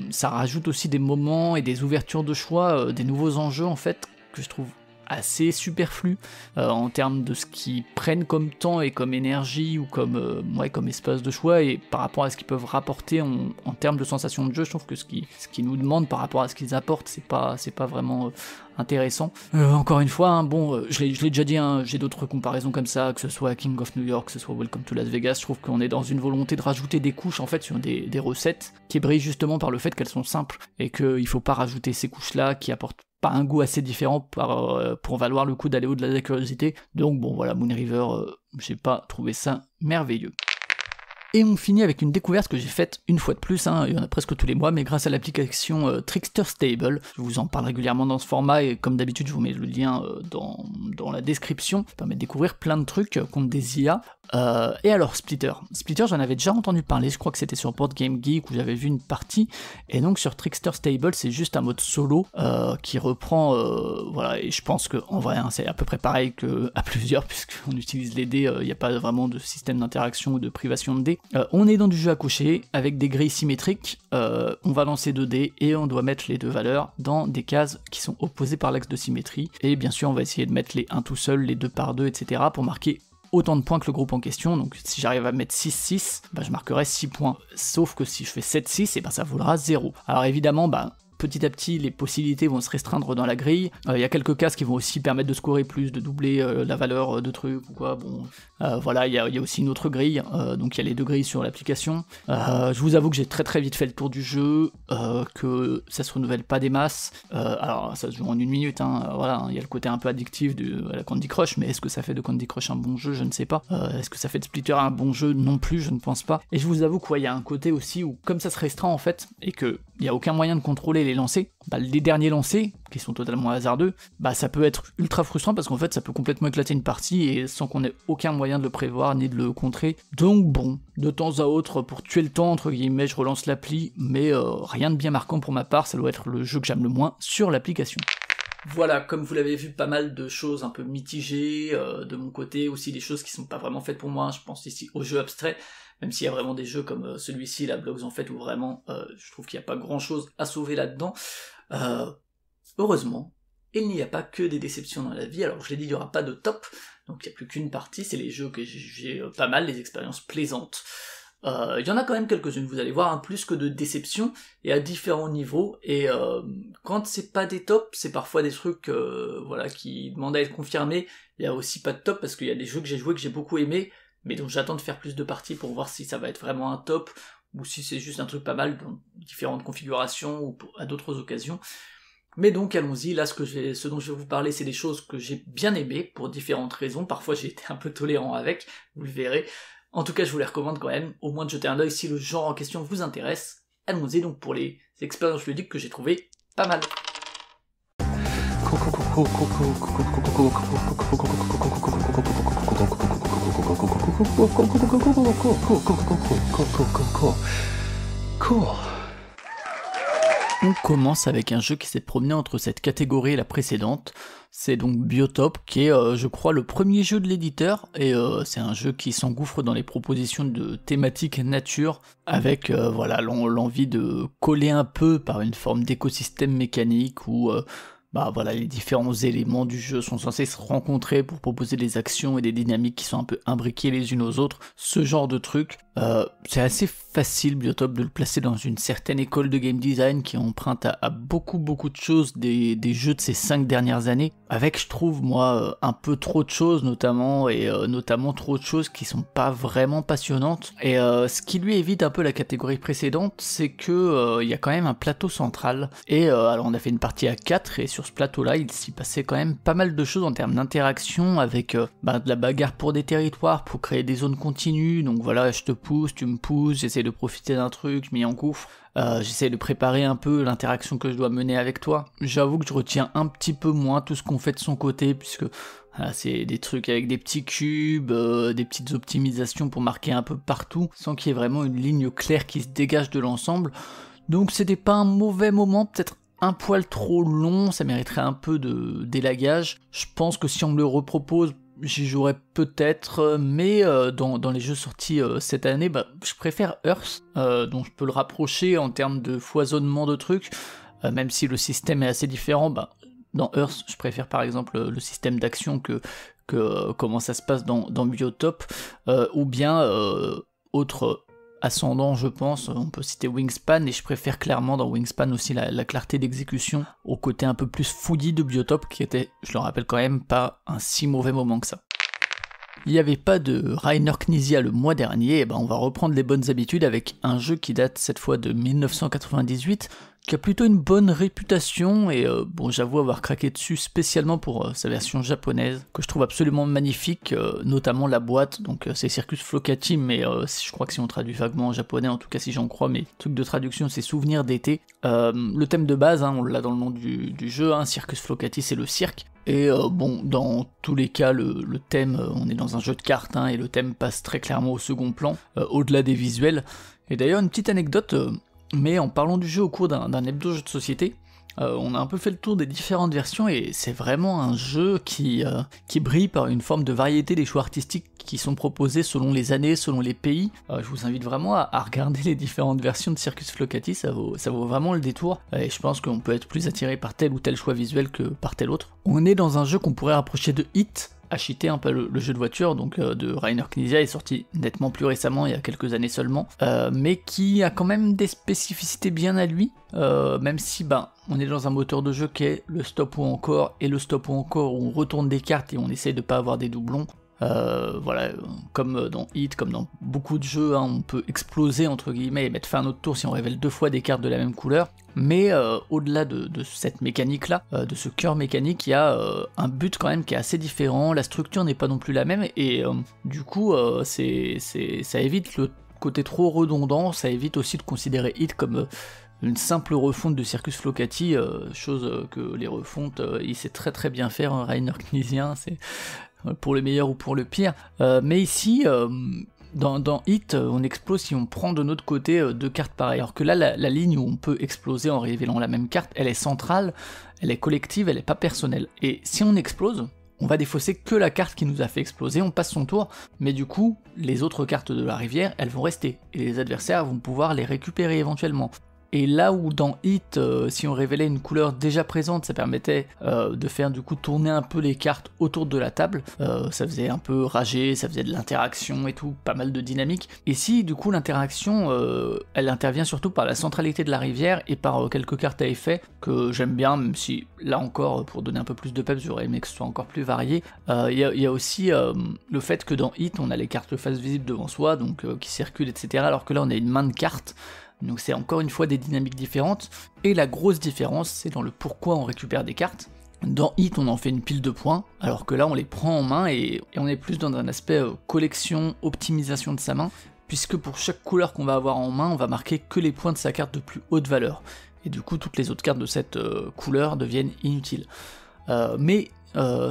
Ça rajoute aussi des moments et des ouvertures de choix, des nouveaux enjeux en fait, que je trouve assez superflu en termes de ce qu'ils prennent comme temps et comme énergie ou comme espace de choix, et par rapport à ce qu'ils peuvent rapporter en termes de sensation de jeu. Je trouve que ce qu'ils nous demandent par rapport à ce qu'ils apportent, c'est pas vraiment intéressant. Encore une fois, je l'ai déjà dit, j'ai d'autres comparaisons comme ça, que ce soit King of New York, que ce soit Welcome to Las Vegas. Je trouve qu'on est dans une volonté de rajouter des couches en fait sur des recettes qui brillent justement par le fait qu'elles sont simples et qu'il faut pas rajouter ces couches là qui apportent pas un goût assez différent pour valoir le coup d'aller au-delà de la curiosité. Donc Moon River, j'ai pas trouvé ça merveilleux. Et on finit avec une découverte que j'ai faite une fois de plus, il y en a presque tous les mois, mais grâce à l'application Trickster Stable. Je vous en parle régulièrement dans ce format, et comme d'habitude je vous mets le lien dans la description. Ça permet de découvrir plein de trucs contre des IA. Et alors Splitter, j'en avais déjà entendu parler, je crois que c'était sur Board Game Geek où j'avais vu une partie, et donc sur Trickster Stable c'est juste un mode solo qui reprend, et je pense que en vrai c'est à peu près pareil qu'à plusieurs, puisqu'on utilise les dés, il n'y a pas vraiment de système d'interaction ou de privation de dés. On est dans du jeu à cocher avec des grilles symétriques, on va lancer 2 dés et on doit mettre les 2 valeurs dans des cases qui sont opposées par l'axe de symétrie, et bien sûr on va essayer de mettre les 1 tout seul, les 2 par 2, etc. pour marquer autant de points que le groupe en question. Donc si j'arrive à mettre 6-6, je marquerai 6 points. Sauf que si je fais 7-6, ça vaudra 0. Alors évidemment, petit à petit, les possibilités vont se restreindre dans la grille. Il y a quelques cases qui vont aussi permettre de scorer plus, de doubler la valeur de trucs ou quoi. Il y a aussi une autre grille, donc il y a les 2 grilles sur l'application. Je vous avoue que j'ai très vite fait le tour du jeu, que ça se renouvelle pas des masses. Alors ça se joue en 1 minute, il y a le côté un peu addictif à la Candy Crush, mais est-ce que ça fait de Candy Crush un bon jeu? Je ne sais pas. Est-ce que ça fait de Splitter un bon jeu? Non plus, je ne pense pas. Et je vous avoue qu'il y a un côté aussi où, comme ça se restreint en fait, et qu'il n'y a aucun moyen de contrôler les lancers, les derniers lancers, qui sont totalement hasardeux, ça peut être ultra frustrant parce qu'en fait ça peut complètement éclater une partie et sans qu'on ait aucun moyen de le prévoir ni de le contrer. Donc de temps à autre, pour tuer le temps entre guillemets, je relance l'appli, mais rien de bien marquant pour ma part, ça doit être le jeu que j'aime le moins sur l'application. Voilà, comme vous l'avez vu, pas mal de choses un peu mitigées de mon côté, aussi des choses qui sont pas vraiment faites pour moi. Je pense ici aux jeux abstraits, même s'il y a vraiment des jeux comme celui-ci, la Blocks en fait, où vraiment je trouve qu'il n'y a pas grand chose à sauver là-dedans. Heureusement, il n'y a pas que des déceptions dans la vie. Alors je l'ai dit, il n'y aura pas de top, donc il n'y a plus qu'une partie, c'est les jeux que j'ai pas mal, les expériences plaisantes. Il y en a quand même quelques-unes, vous allez voir, plus que de déceptions, et à différents niveaux, et quand c'est pas des tops, c'est parfois des trucs qui demandent à être confirmés. Il y a aussi pas de top, parce qu'il y a des jeux que j'ai joués que j'ai beaucoup aimés, mais dont j'attends de faire plus de parties pour voir si ça va être vraiment un top, ou si c'est juste un truc pas mal dans différentes configurations, ou à d'autres occasions. Mais donc allons-y, là ce dont je vais vous parler, c'est des choses que j'ai bien aimées, pour différentes raisons. Parfois j'ai été un peu tolérant avec, vous le verrez. En tout cas, je vous les recommande quand même, au moins de jeter un œil si le genre en question vous intéresse. Allons-y donc pour les expériences ludiques que j'ai trouvées pas mal. On commence avec un jeu qui s'est promené entre cette catégorie et la précédente. C'est donc Biotop, qui est, je crois, le premier jeu de l'éditeur, et c'est un jeu qui s'engouffre dans les propositions de thématiques nature, avec l'envie de coller un peu par une forme d'écosystème mécanique, où bah voilà, les différents éléments du jeu sont censés se rencontrer pour proposer des actions et des dynamiques qui sont un peu imbriquées les unes aux autres, ce genre de truc. C'est assez facile, Biotope, de le placer dans une certaine école de game design qui emprunte à beaucoup de choses des jeux de ces 5 dernières années, avec, je trouve, moi, un peu trop de choses notamment, et notamment trop de choses qui sont pas vraiment passionnantes. Et ce qui lui évite un peu la catégorie précédente, c'est que y a quand même un plateau central, et alors on a fait une partie à 4, et sur ce plateau-là, il s'y passait quand même pas mal de choses en termes d'interaction, avec de la bagarre pour des territoires, pour créer des zones continues, donc voilà, je te pousse, tu me pousses, j'essaie de profiter d'un truc, je m'y engouffre, j'essaie de préparer un peu l'interaction que je dois mener avec toi. J'avoue que je retiens un petit peu moins tout ce qu'on fait de son côté, puisque c'est des trucs avec des petits cubes, des petites optimisations pour marquer un peu partout, sans qu'il y ait vraiment une ligne claire qui se dégage de l'ensemble. Donc c'était pas un mauvais moment, peut-être un poil trop long, ça mériterait un peu d'élagage. Je pense que si on me le repropose, j'y jouerais peut-être, mais dans les jeux sortis cette année, je préfère Earth, dont je peux le rapprocher en termes de foisonnement de trucs, même si le système est assez différent. Dans Earth, je préfère par exemple le système d'action que comment ça se passe dans Biotope, ou bien autre ascendant, je pense, on peut citer Wingspan, et je préfère clairement dans Wingspan aussi la clarté d'exécution au côté un peu plus fouillis de Biotope, qui était, je le rappelle quand même, pas un si mauvais moment que ça. Il n'y avait pas de Reiner Knizia le mois dernier, et on va reprendre les bonnes habitudes avec un jeu qui date cette fois de 1998, qui a plutôt une bonne réputation, et j'avoue avoir craqué dessus spécialement pour sa version japonaise, que je trouve absolument magnifique, notamment la boîte, donc c'est Circus Flocati, mais je crois que si on traduit vaguement en japonais, en tout cas si j'en crois, mais truc de traduction c'est Souvenirs d'été. Le thème de base, on l'a dans le nom du jeu, Circus Flocati c'est le cirque, et dans tous les cas, le thème, on est dans un jeu de cartes, et le thème passe très clairement au second plan, au-delà des visuels. Et d'ailleurs, une petite anecdote, mais en parlant du jeu au cours d'un hebdo jeu de société, on a un peu fait le tour des différentes versions, et c'est vraiment un jeu qui brille par une forme de variété des choix artistiques qui sont proposés selon les années, selon les pays. Je vous invite vraiment à regarder les différentes versions de Circus Flocati, ça vaut vraiment le détour, et je pense qu'on peut être plus attiré par tel ou tel choix visuel que par tel autre. On est dans un jeu qu'on pourrait rapprocher de Hit, un peu le jeu de voiture, donc de Reiner Knizia, est sorti nettement plus récemment, il y a quelques années seulement, mais qui a quand même des spécificités bien à lui, même si on est dans un moteur de jeu qui est le stop ou encore, et le stop ou encore où on retourne des cartes et on essaie de pas avoir des doublons. Voilà, comme dans Hit, comme dans beaucoup de jeux, on peut exploser entre guillemets et mettre fin à notre tour si on révèle 2 fois des cartes de la même couleur, mais au-delà de cette mécanique-là, de ce cœur mécanique, il y a un but quand même qui est assez différent, la structure n'est pas non plus la même, et du coup ça évite le côté trop redondant, ça évite aussi de considérer Hit comme une simple refonte de Circus Flocati, chose que les refontes, il sait très bien faire, Reiner Knizia, c'est pour le meilleur ou pour le pire, mais ici, dans Hit, on explose si on prend de notre côté 2 cartes pareilles, alors que là, la ligne où on peut exploser en révélant la même carte, elle est centrale, elle est collective, elle est pas personnelle, et si on explose, on va défausser que la carte qui nous a fait exploser, on passe son tour, mais du coup, les autres cartes de la rivière, elles vont rester, et les adversaires vont pouvoir les récupérer éventuellement. Et là où dans Hit, si on révélait une couleur déjà présente, ça permettait de faire du coup tourner un peu les cartes autour de la table, ça faisait un peu rager, ça faisait de l'interaction et tout, pas mal de dynamique. Ici, du coup, l'interaction, elle intervient surtout par la centralité de la rivière et par quelques cartes à effet que j'aime bien, même si là encore, pour donner un peu plus de peps, j'aurais aimé que ce soit encore plus varié. Il y a aussi le fait que dans Hit, on a les cartes face visible devant soi, donc qui circulent, etc., alors que là, on a une main de cartes. Donc c'est encore une fois des dynamiques différentes, et la grosse différence c'est dans le pourquoi on récupère des cartes. Dans Hit on en fait une pile de points, alors que là on les prend en main et on est plus dans un aspect collection, optimisation de sa main, puisque pour chaque couleur qu'on va avoir en main on va marquer que les points de sa carte de plus haute valeur, et du coup toutes les autres cartes de cette couleur deviennent inutiles. Mais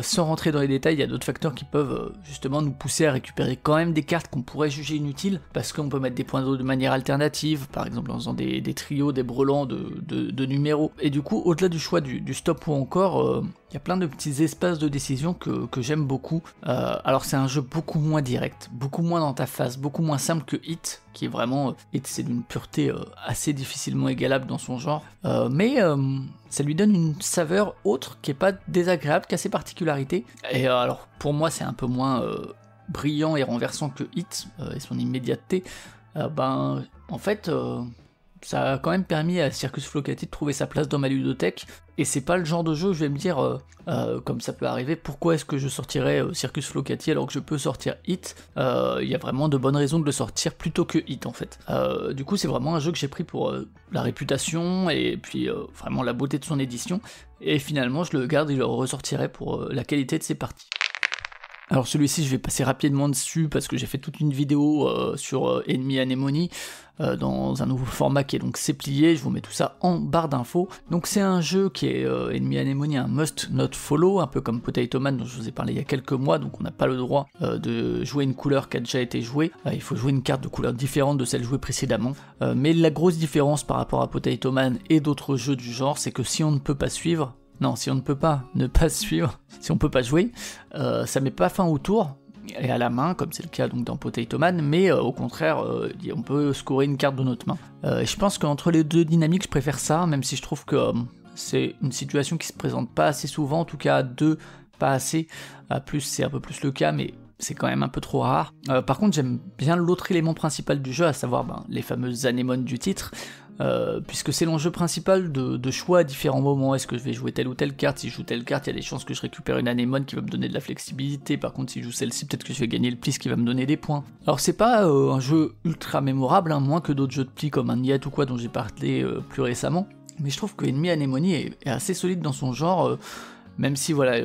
sans rentrer dans les détails, il y a d'autres facteurs qui peuvent justement nous pousser à récupérer quand même des cartes qu'on pourrait juger inutiles, parce qu'on peut mettre des points d'eau de manière alternative, par exemple en faisant des trios, des brelans de numéros, et du coup au-delà du choix du stop ou encore, il y a plein de petits espaces de décision que j'aime beaucoup. Alors c'est un jeu beaucoup moins direct, beaucoup moins dans ta face, beaucoup moins simple que Hit, qui est vraiment, Hit c'est d'une pureté assez difficilement égalable dans son genre, mais ça lui donne une saveur autre qui est pas désagréable, qui a ses particularités. Et alors pour moi c'est un peu moins brillant et renversant que Hit et son immédiateté. En fait ça a quand même permis à Circus Flocati de trouver sa place dans ma ludothèque, et c'est pas le genre de jeu où je vais me dire, comme ça peut arriver, pourquoi est-ce que je sortirais Circus Flocati alors que je peux sortir Hit. Il y a vraiment de bonnes raisons de le sortir plutôt que Hit en fait. Du coup c'est vraiment un jeu que j'ai pris pour la réputation et puis vraiment la beauté de son édition, et finalement je le garde et je le ressortirai pour la qualité de ses parties. Alors celui-ci je vais passer rapidement dessus parce que j'ai fait toute une vidéo sur Enemy Anemone dans un nouveau format qui est donc C'est plié, je vous mets tout ça en barre d'infos. Donc c'est un jeu qui est Enemy Anemone, un must not follow, un peu comme Potato Man dont je vous ai parlé il y a quelques mois, donc on n'a pas le droit de jouer une couleur qui a déjà été jouée, il faut jouer une carte de couleur différente de celle jouée précédemment. Mais la grosse différence par rapport à Potato Man et d'autres jeux du genre, c'est que si on ne peut pas suivre, si on ne peut pas ne pas suivre, si on peut pas jouer, ça met pas fin au tour et à la main, comme c'est le cas donc dans Potato Man, mais au contraire, on peut scorer une carte de notre main. Et je pense qu'entre les deux dynamiques, je préfère ça, même si je trouve que c'est une situation qui se présente pas assez souvent, en tout cas à deux, pas assez, à plus c'est un peu plus le cas, mais c'est quand même un peu trop rare. Par contre, j'aime bien l'autre élément principal du jeu, à savoir les fameuses anémones du titre, puisque c'est l'enjeu principal de choix à différents moments. Est-ce que je vais jouer telle ou telle carte? Si je joue telle carte, il y a des chances que je récupère une anémone qui va me donner de la flexibilité. Par contre, si je joue celle-ci, peut-être que je vais gagner le pli qui va me donner des points. Alors c'est pas un jeu ultra mémorable, moins que d'autres jeux de pli comme un Niet ou quoi dont j'ai parlé plus récemment, mais je trouve que Enemy Anemone est assez solide dans son genre. Même si voilà,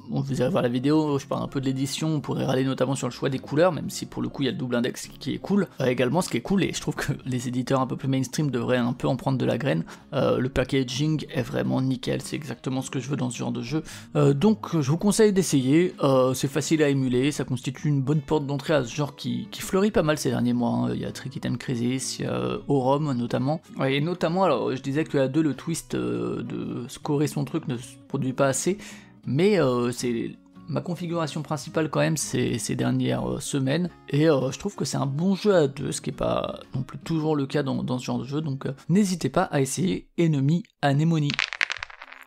vous allez voir la vidéo, je parle un peu de l'édition, on pourrait râler notamment sur le choix des couleurs, même si pour le coup il y a le double index qui est cool. Également ce qui est cool, et je trouve que les éditeurs un peu plus mainstream devraient un peu en prendre de la graine, le packaging est vraiment nickel, c'est exactement ce que je veux dans ce genre de jeu. Donc je vous conseille d'essayer, c'est facile à émuler, ça constitue une bonne porte d'entrée à ce genre qui fleurit pas mal ces derniers mois. Il y a Trick Item Crisis, il y a Aurum notamment, et notamment alors je disais que à 2 le twist de scorer son truc ne se produit pas assez, mais c'est ma configuration principale quand même ces dernières semaines, et je trouve que c'est un bon jeu à 2, ce qui n'est pas non plus toujours le cas dans ce genre de jeu, donc n'hésitez pas à essayer Enemy Anemone.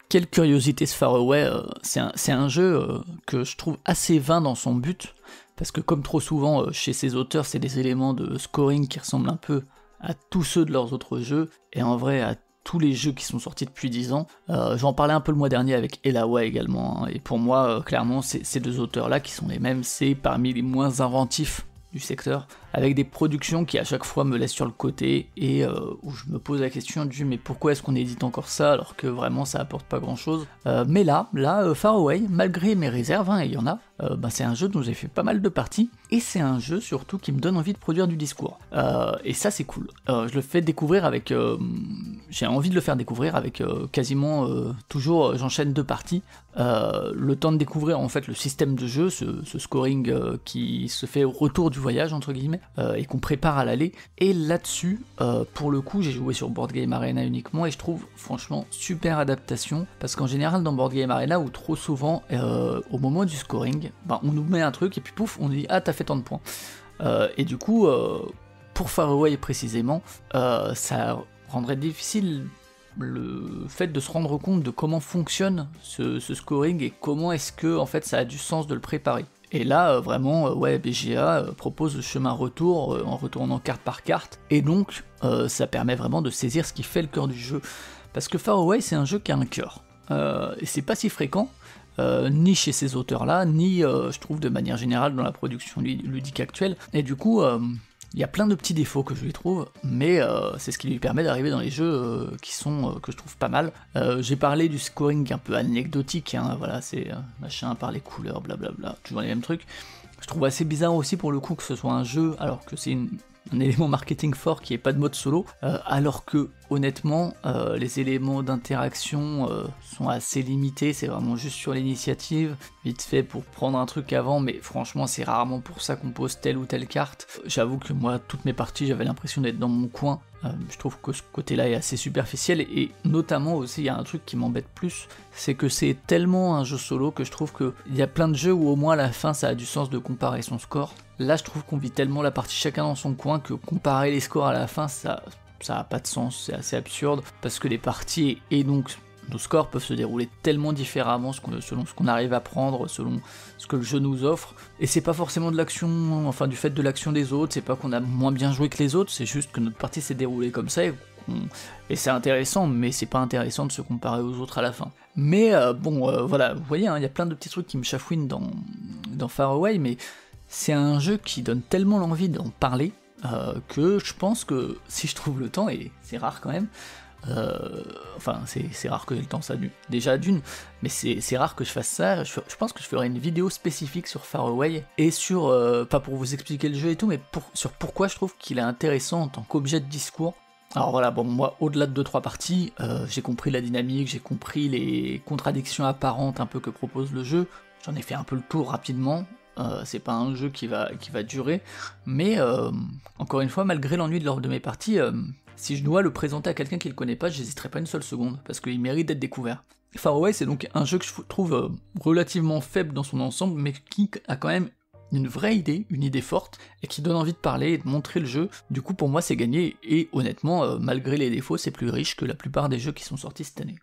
Quelle curiosité ce Far Away, c'est un jeu que je trouve assez vain dans son but, parce que comme trop souvent chez ces auteurs, c'est des éléments de scoring qui ressemblent un peu à tous ceux de leurs autres jeux, et en vrai à tous les jeux qui sont sortis depuis 10 ans. J'en parlais un peu le mois dernier avec Elawa également, et pour moi, clairement, ces deux auteurs-là qui sont les mêmes, c'est parmi les moins inventifs du secteur, avec des productions qui à chaque fois me laissent sur le côté, et où je me pose la question du mais pourquoi est-ce qu'on édite encore ça alors que vraiment ça apporte pas grand-chose. Mais là, Far Away, malgré mes réserves, et il y en a, c'est un jeu dont j'ai fait pas mal de parties, et c'est un jeu surtout qui me donne envie de produire du discours. Et ça c'est cool. Je le fais découvrir avec... j'ai envie de le faire découvrir avec quasiment toujours, j'enchaîne 2 parties, le temps de découvrir en fait le système de jeu, ce scoring qui se fait au retour du voyage entre guillemets, et qu'on prépare à l'aller, et là-dessus, pour le coup j'ai joué sur Board Game Arena uniquement, et je trouve franchement super adaptation, parce qu'en général dans Board Game Arena, ou trop souvent au moment du scoring, on nous met un truc et puis pouf, on nous dit ah t'as fait tant de points, et du coup pour Far Away précisément, ça rendrait difficile le fait de se rendre compte de comment fonctionne ce scoring et comment est-ce que en fait ça a du sens de le préparer. Et là, vraiment, BGA propose le chemin retour en retournant carte par carte, et donc ça permet vraiment de saisir ce qui fait le cœur du jeu. Parce que Far Away, c'est un jeu qui a un cœur, et c'est pas si fréquent, ni chez ces auteurs-là, ni je trouve de manière générale dans la production ludique actuelle, et du coup... il y a plein de petits défauts que je lui trouve, mais c'est ce qui lui permet d'arriver dans les jeux qui sont que je trouve pas mal. J'ai parlé du scoring un peu anecdotique, voilà, c'est machin par les couleurs, blablabla, toujours les mêmes trucs. Je trouve assez bizarre aussi pour le coup que ce soit un jeu, alors que c'est un élément marketing fort qui est pas de mode solo, alors que honnêtement les éléments d'interaction sont assez limités, c'est vraiment juste sur l'initiative, vite fait pour prendre un truc avant, mais franchement c'est rarement pour ça qu'on pose telle ou telle carte. J'avoue que moi toutes mes parties j'avais l'impression d'être dans mon coin, je trouve que ce côté-là est assez superficiel, et notamment aussi il y a un truc qui m'embête plus, c'est que c'est tellement un jeu solo que je trouve qu'il y a plein de jeux où au moins à la fin ça a du sens de comparer son score. Là je trouve qu'on vit tellement la partie chacun dans son coin que comparer les scores à la fin ça a pas de sens, c'est assez absurde, parce que les parties, et donc nos scores peuvent se dérouler tellement différemment selon ce qu'on arrive à prendre, selon ce que le jeu nous offre, et c'est pas forcément de l'action, enfin du fait de l'action des autres, c'est pas qu'on a moins bien joué que les autres, c'est juste que notre partie s'est déroulée comme ça, et c'est intéressant, mais c'est pas intéressant de se comparer aux autres à la fin. Mais voilà, vous voyez, il y a plein de petits trucs qui me chafouinent dans Far Away, mais c'est un jeu qui donne tellement l'envie d'en parler, que je pense que si je trouve le temps, et c'est rare quand même, c'est rare que j'ai le temps, ça déjà d'une, mais c'est rare que je fasse ça. Je pense que je ferai une vidéo spécifique sur Far Away, et sur, pas pour vous expliquer le jeu et tout, mais sur pourquoi je trouve qu'il est intéressant en tant qu'objet de discours. Alors voilà, bon, moi, au-delà de 2-3 parties, j'ai compris la dynamique, j'ai compris les contradictions apparentes un peu que propose le jeu, j'en ai fait un peu le tour rapidement. C'est pas un jeu qui va durer, mais encore une fois, malgré l'ennui de mes parties, si je dois le présenter à quelqu'un qui le connaît pas, j'hésiterai pas une seule seconde, parce qu'il mérite d'être découvert. Far Away, c'est donc un jeu que je trouve relativement faible dans son ensemble, mais qui a quand même une vraie idée, une idée forte, et qui donne envie de parler et de montrer le jeu. Du coup, pour moi, c'est gagné, et honnêtement, malgré les défauts, c'est plus riche que la plupart des jeux qui sont sortis cette année.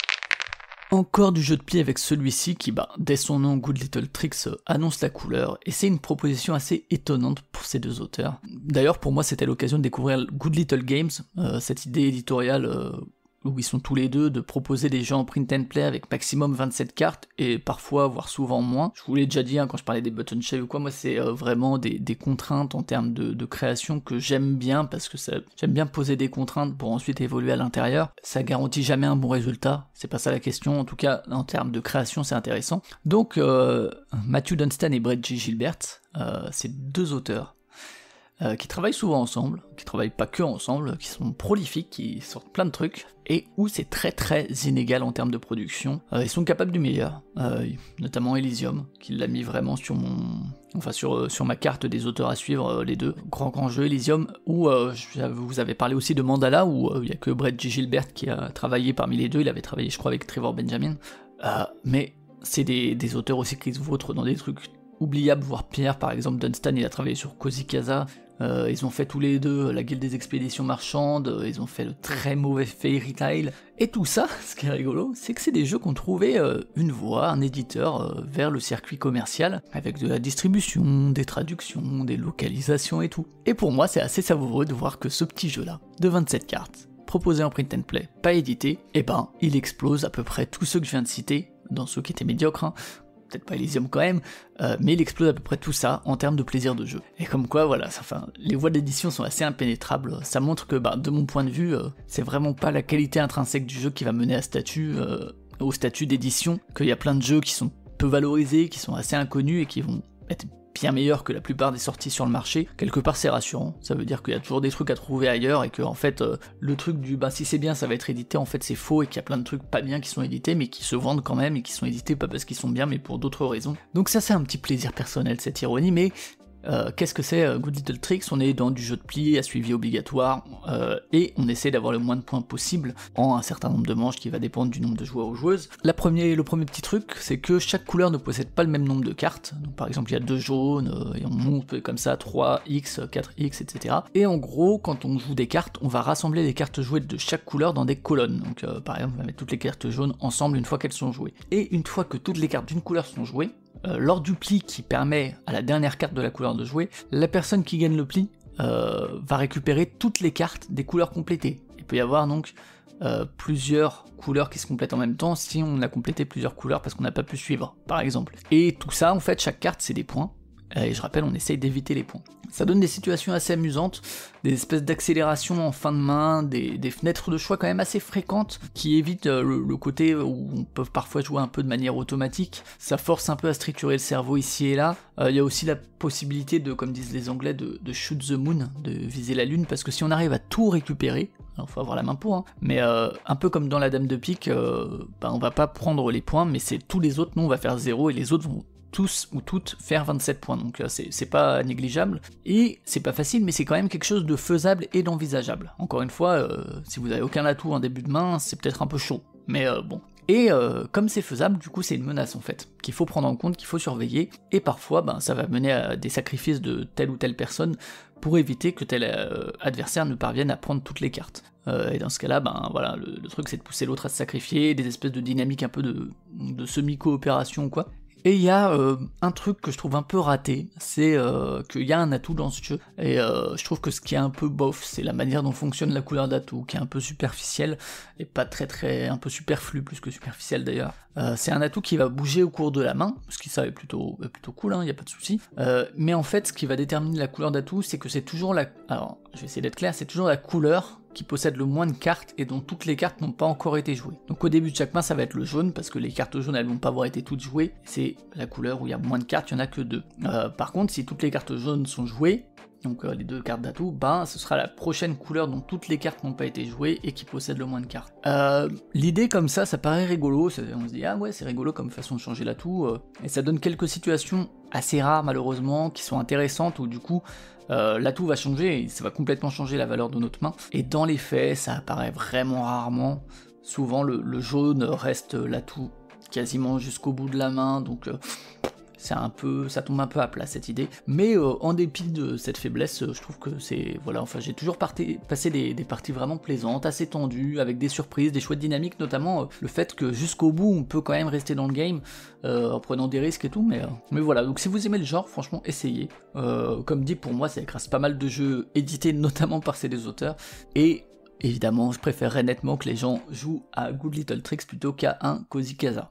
Encore du jeu de pied avec celui-ci qui, dès son nom, Good Little Tricks, annonce la couleur, et c'est une proposition assez étonnante pour ces deux auteurs. D'ailleurs, pour moi, c'était l'occasion de découvrir Good Little Games, cette idée éditoriale où ils sont tous les deux de proposer des jeux en print and play avec maximum 27 cartes, et parfois, voire souvent moins. Je vous l'ai déjà dit quand je parlais des button shells ou quoi, moi c'est vraiment des contraintes en termes de création que j'aime bien, parce que j'aime bien poser des contraintes pour ensuite évoluer à l'intérieur. Ça garantit jamais un bon résultat, c'est pas ça la question, en tout cas en termes de création c'est intéressant. Donc Matthew Dunstan et Brett G. Gilbert, c'est deux auteurs qui travaillent souvent ensemble, qui travaillent pas que ensemble, qui sont prolifiques, qui sortent plein de trucs, et où c'est très très inégal en termes de production. Ils sont capables du meilleur, notamment Elysium, qui l'a mis vraiment sur ma carte des auteurs à suivre, les deux. Grand jeu Elysium, où vous avez parlé aussi de Mandala, où il y a que Brett G. Gilbert qui a travaillé parmi les deux, il avait travaillé je crois avec Trevor Benjamin, mais c'est des auteurs aussi qui se vautrent dans des trucs oubliables, voire pires. Par exemple Dunstan il a travaillé sur Cozy Casa, ils ont fait tous les deux la Guilde des Expéditions Marchandes, ils ont fait le très mauvais Fairy Tail, et tout ça, ce qui est rigolo, c'est que c'est des jeux qui ont trouvé une voie, un éditeur vers le circuit commercial, avec de la distribution, des traductions, des localisations et tout. Et pour moi c'est assez savoureux de voir que ce petit jeu là, de 27 cartes, proposé en print and play, pas édité, il explose à peu près tous ceux que je viens de citer, dans ceux qui étaient médiocres, peut-être pas Elysium quand même, mais il explose à peu près tout ça en termes de plaisir de jeu. Et comme quoi, voilà, les voies d'édition sont assez impénétrables, ça montre que, de mon point de vue, c'est vraiment pas la qualité intrinsèque du jeu qui va mener au statut d'édition, qu'il y a plein de jeux qui sont peu valorisés, qui sont assez inconnus et qui vont être bien meilleur que la plupart des sorties sur le marché. Quelque part c'est rassurant, ça veut dire qu'il y a toujours des trucs à trouver ailleurs, et que en fait le truc du si c'est bien ça va être édité, en fait c'est faux, et qu'il y a plein de trucs pas bien qui sont édités mais qui se vendent quand même, et qui sont édités pas parce qu'ils sont bien mais pour d'autres raisons. Donc ça c'est un petit plaisir personnel, cette ironie, mais qu'est-ce que c'est Good Little Tricks? On est dans du jeu de pli à suivi obligatoire, et on essaie d'avoir le moins de points possible en un certain nombre de manches qui va dépendre du nombre de joueurs ou joueuses. Le premier petit truc, c'est que chaque couleur ne possède pas le même nombre de cartes. Donc, par exemple, il y a 2 jaunes, et on monte comme ça 3x, 4x, etc. Et en gros, quand on joue des cartes, on va rassembler les cartes jouées de chaque couleur dans des colonnes. Donc par exemple, on va mettre toutes les cartes jaunes ensemble une fois qu'elles sont jouées. Et une fois que toutes les cartes d'une couleur sont jouées, lors du pli qui permet à la dernière carte de la couleur de jouer, la personne qui gagne le pli va récupérer toutes les cartes des couleurs complétées. Il peut y avoir donc plusieurs couleurs qui se complètent en même temps si on a complété plusieurs couleurs parce qu'on n'a pas pu suivre, par exemple. Et tout ça, en fait, chaque carte c'est des points, et je rappelle, on essaye d'éviter les points. Ça donne des situations assez amusantes, des espèces d'accélération en fin de main, des fenêtres de choix quand même assez fréquentes, qui évitent le côté où on peut parfois jouer un peu de manière automatique. Ça force un peu à structurer le cerveau ici et là. Il y a aussi la possibilité de, comme disent les Anglais, de shoot the moon, de viser la lune, parce que si on arrive à tout récupérer, alors faut avoir la main pour, mais un peu comme dans la dame de pique, on va pas prendre les points, mais c'est tous les autres, nous on va faire 0, et les autres vont tous ou toutes faire 27 points, donc c'est pas négligeable, et c'est pas facile, mais c'est quand même quelque chose de faisable et d'envisageable. Encore une fois, si vous avez aucun atout en début de main, c'est peut-être un peu chaud, mais bon. Et comme c'est faisable, du coup c'est une menace en fait, qu'il faut prendre en compte, qu'il faut surveiller, et parfois ça va mener à des sacrifices de telle ou telle personne pour éviter que tel adversaire ne parvienne à prendre toutes les cartes. Et dans ce cas-là, voilà, le truc c'est de pousser l'autre à se sacrifier, des espèces de dynamiques un peu de semi-coopération quoi. Et il y a un truc que je trouve un peu raté, c'est qu'il y a un atout dans ce jeu, et je trouve que ce qui est un peu bof, c'est la manière dont fonctionne la couleur d'atout, qui est un peu superficielle, et pas un peu superflu plus que superficielle d'ailleurs. C'est un atout qui va bouger au cours de la main, ce qui ça est plutôt cool, hein, y a pas de souci. Mais en fait, ce qui va déterminer la couleur d'atout, c'est que c'est toujours alors, je vais essayer d'être clair, c'est toujours la couleur qui possède le moins de cartes et dont toutes les cartes n'ont pas encore été jouées. Donc au début de chaque main ça va être le jaune, parce que les cartes jaunes elles vont pas avoir été toutes jouées, c'est la couleur où il y a moins de cartes, il y en a que 2. Par contre si toutes les cartes jaunes sont jouées, donc les 2 cartes d'atout, ce sera la prochaine couleur dont toutes les cartes n'ont pas été jouées et qui possède le moins de cartes. L'idée comme ça paraît rigolo, on se dit ah ouais c'est rigolo comme façon de changer l'atout, et ça donne quelques situations assez rares malheureusement, qui sont intéressantes, où du coup l'atout va changer, et ça va complètement changer la valeur de notre main, et dans les faits ça apparaît vraiment rarement. Souvent le jaune reste l'atout quasiment jusqu'au bout de la main, donc ça tombe un peu à plat cette idée, mais en dépit de cette faiblesse, je trouve que voilà, enfin j'ai toujours passé des parties vraiment plaisantes, assez tendues, avec des surprises, des chouettes dynamiques, notamment le fait que jusqu'au bout on peut quand même rester dans le game, en prenant des risques et tout, mais voilà, donc si vous aimez le genre, franchement essayez. Comme dit, pour moi ça écrase pas mal de jeux édités notamment par ces 2 auteurs, et évidemment je préférerais nettement que les gens jouent à Good Little Tricks plutôt qu'à un Cozy Casa.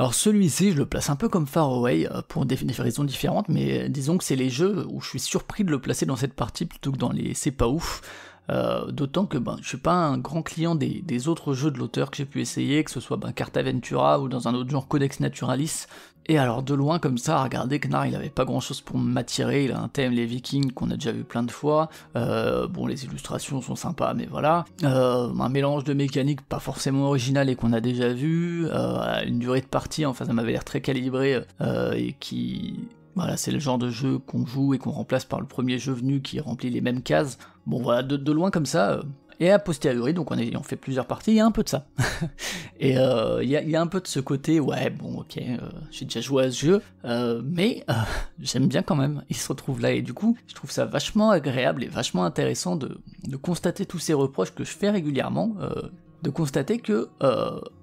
Alors celui-ci, je le place un peu comme Far Away, pour des raisons différentes, mais disons que c'est les jeux où je suis surpris de le placer dans cette partie plutôt que dans les c'est pas ouf, d'autant que je suis pas un grand client des autres jeux de l'auteur que j'ai pu essayer, que ce soit Carta Ventura ou dans un autre genre Codex Naturalis, et alors de loin comme ça, à regarder, Knarr il avait pas grand chose pour m'attirer, il a un thème les Vikings qu'on a déjà vu plein de fois, bon les illustrations sont sympas mais voilà, un mélange de mécaniques pas forcément original et qu'on a déjà vu, une durée de partie, enfin ça m'avait l'air très calibré, et qui... Voilà, c'est le genre de jeu qu'on joue et qu'on remplace par le premier jeu venu qui remplit les mêmes cases. Bon voilà, de loin comme ça, et a posteriori, donc en ayant fait plusieurs parties, il y a un peu de ça. Et il y a un peu de ce côté, ouais, bon ok, j'ai déjà joué à ce jeu, mais j'aime bien quand même, il se retrouve là, et du coup, je trouve ça vachement agréable et vachement intéressant de constater tous ces reproches que je fais régulièrement, de constater que...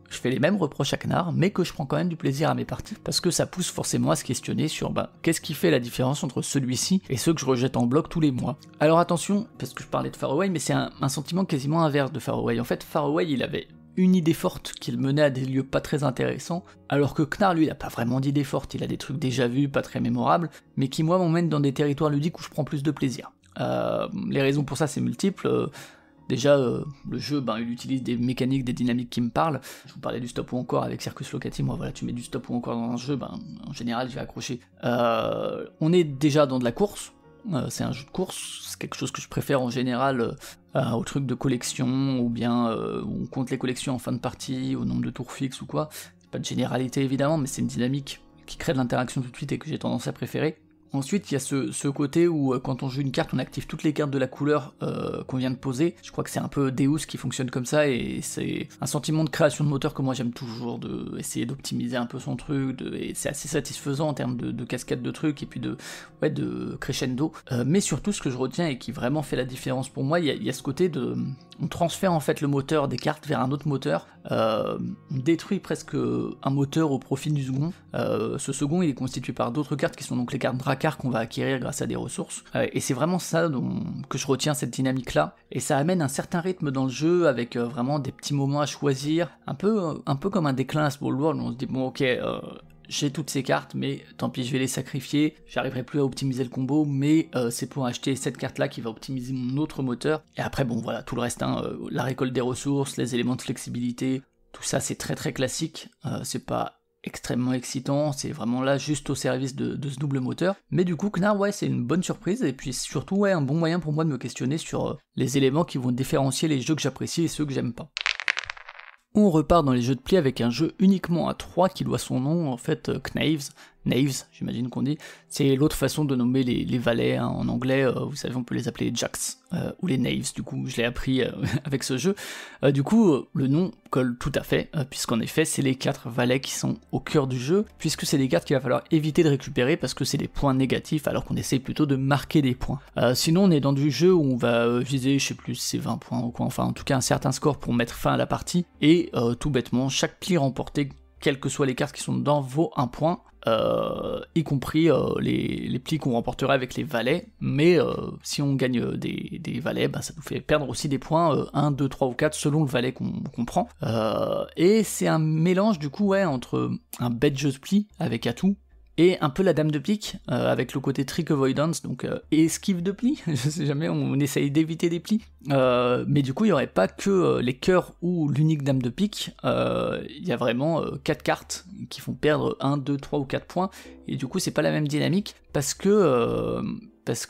je fais les mêmes reproches à Knarr, mais que je prends quand même du plaisir à mes parties, parce que ça pousse forcément à se questionner sur qu'est-ce qui fait la différence entre celui-ci et ceux que je rejette en bloc tous les mois. Alors attention, parce que je parlais de Far Away, mais c'est un sentiment quasiment inverse de Far Away. En fait, Far Away, il avait une idée forte qui le menait à des lieux pas très intéressants, alors que Knarr, lui, il a pas vraiment d'idée forte, il a des trucs déjà vus, pas très mémorables, mais qui, moi, m'emmènent dans des territoires ludiques où je prends plus de plaisir. Les raisons pour ça, c'est multiples. Déjà, le jeu, il utilise des mécaniques, des dynamiques qui me parlent. Je vous parlais du stop ou encore avec Circus Locatif, moi voilà, tu mets du stop ou encore dans un jeu, en général, je vais accrocher. On est déjà dans de la course, c'est un jeu de course, c'est quelque chose que je préfère en général au truc de collection, ou bien on compte les collections en fin de partie, au nombre de tours fixes ou quoi. C'est pas de généralité évidemment, mais c'est une dynamique qui crée de l'interaction tout de suite et que j'ai tendance à préférer. Ensuite, il y a ce côté où quand on joue une carte, on active toutes les cartes de la couleur qu'on vient de poser. Je crois que c'est un peu Deus qui fonctionne comme ça, et c'est un sentiment de création de moteur que moi j'aime toujours, de essayer d'optimiser un peu son truc, et c'est assez satisfaisant en termes de cascade de trucs, et puis de crescendo. Mais surtout, ce que je retiens et qui vraiment fait la différence pour moi, il y a ce côté de... On transfère en fait le moteur des cartes vers un autre moteur, on détruit presque un moteur au profit du second. Ce second, il est constitué par d'autres cartes qui sont donc les cartes Drakkar qu'on va acquérir grâce à des ressources, et c'est vraiment ça que je retiens, cette dynamique là, et ça amène un certain rythme dans le jeu avec vraiment des petits moments à choisir, un peu comme un déclin à Small World, où on se dit bon ok, j'ai toutes ces cartes, mais tant pis, je vais les sacrifier, j'arriverai plus à optimiser le combo, mais c'est pour acheter cette carte-là qui va optimiser mon autre moteur, et après bon voilà, tout le reste, la récolte des ressources, les éléments de flexibilité, tout ça c'est très très classique, c'est pas extrêmement excitant, c'est vraiment là juste au service de ce double moteur, mais du coup Knarr, ouais, c'est une bonne surprise, et puis surtout ouais, un bon moyen pour moi de me questionner sur les éléments qui vont différencier les jeux que j'apprécie et ceux que j'aime pas. On repart dans les jeux de pli avec un jeu uniquement à 3 qui doit son nom en fait Knaves, Knaves, j'imagine qu'on dit. C'est l'autre façon de nommer les valets, hein, en anglais, vous savez, on peut les appeler jacks, ou les knaves, du coup, je l'ai appris avec ce jeu. Du coup, le nom colle tout à fait, puisqu'en effet, c'est les 4 valets qui sont au cœur du jeu, puisque c'est des cartes qu'il va falloir éviter de récupérer, parce que c'est des points négatifs, alors qu'on essaye plutôt de marquer des points. Sinon, on est dans du jeu où on va viser, je sais plus, c'est 20 points ou quoi, enfin, en tout cas, un certain score pour mettre fin à la partie, et tout bêtement, chaque pli remporté, quelles que soient les cartes qui sont dedans, vaut 1 point, y compris les plis qu'on remportera avec les valets, mais si on gagne des valets, bah, ça nous fait perdre aussi des points, 1, 2, 3 ou 4 selon le valet qu'on prend. Et c'est un mélange du coup entre un bête jeu pli avec atout, et un peu la dame de pique, avec le côté trick avoidance, donc esquive de plis, je sais jamais, on essaye d'éviter des plis, mais du coup il n'y aurait pas que les cœurs ou l'unique dame de pique, il y a vraiment 4 cartes qui font perdre 1, 2, 3 ou 4 points, et du coup c'est pas la même dynamique, parce que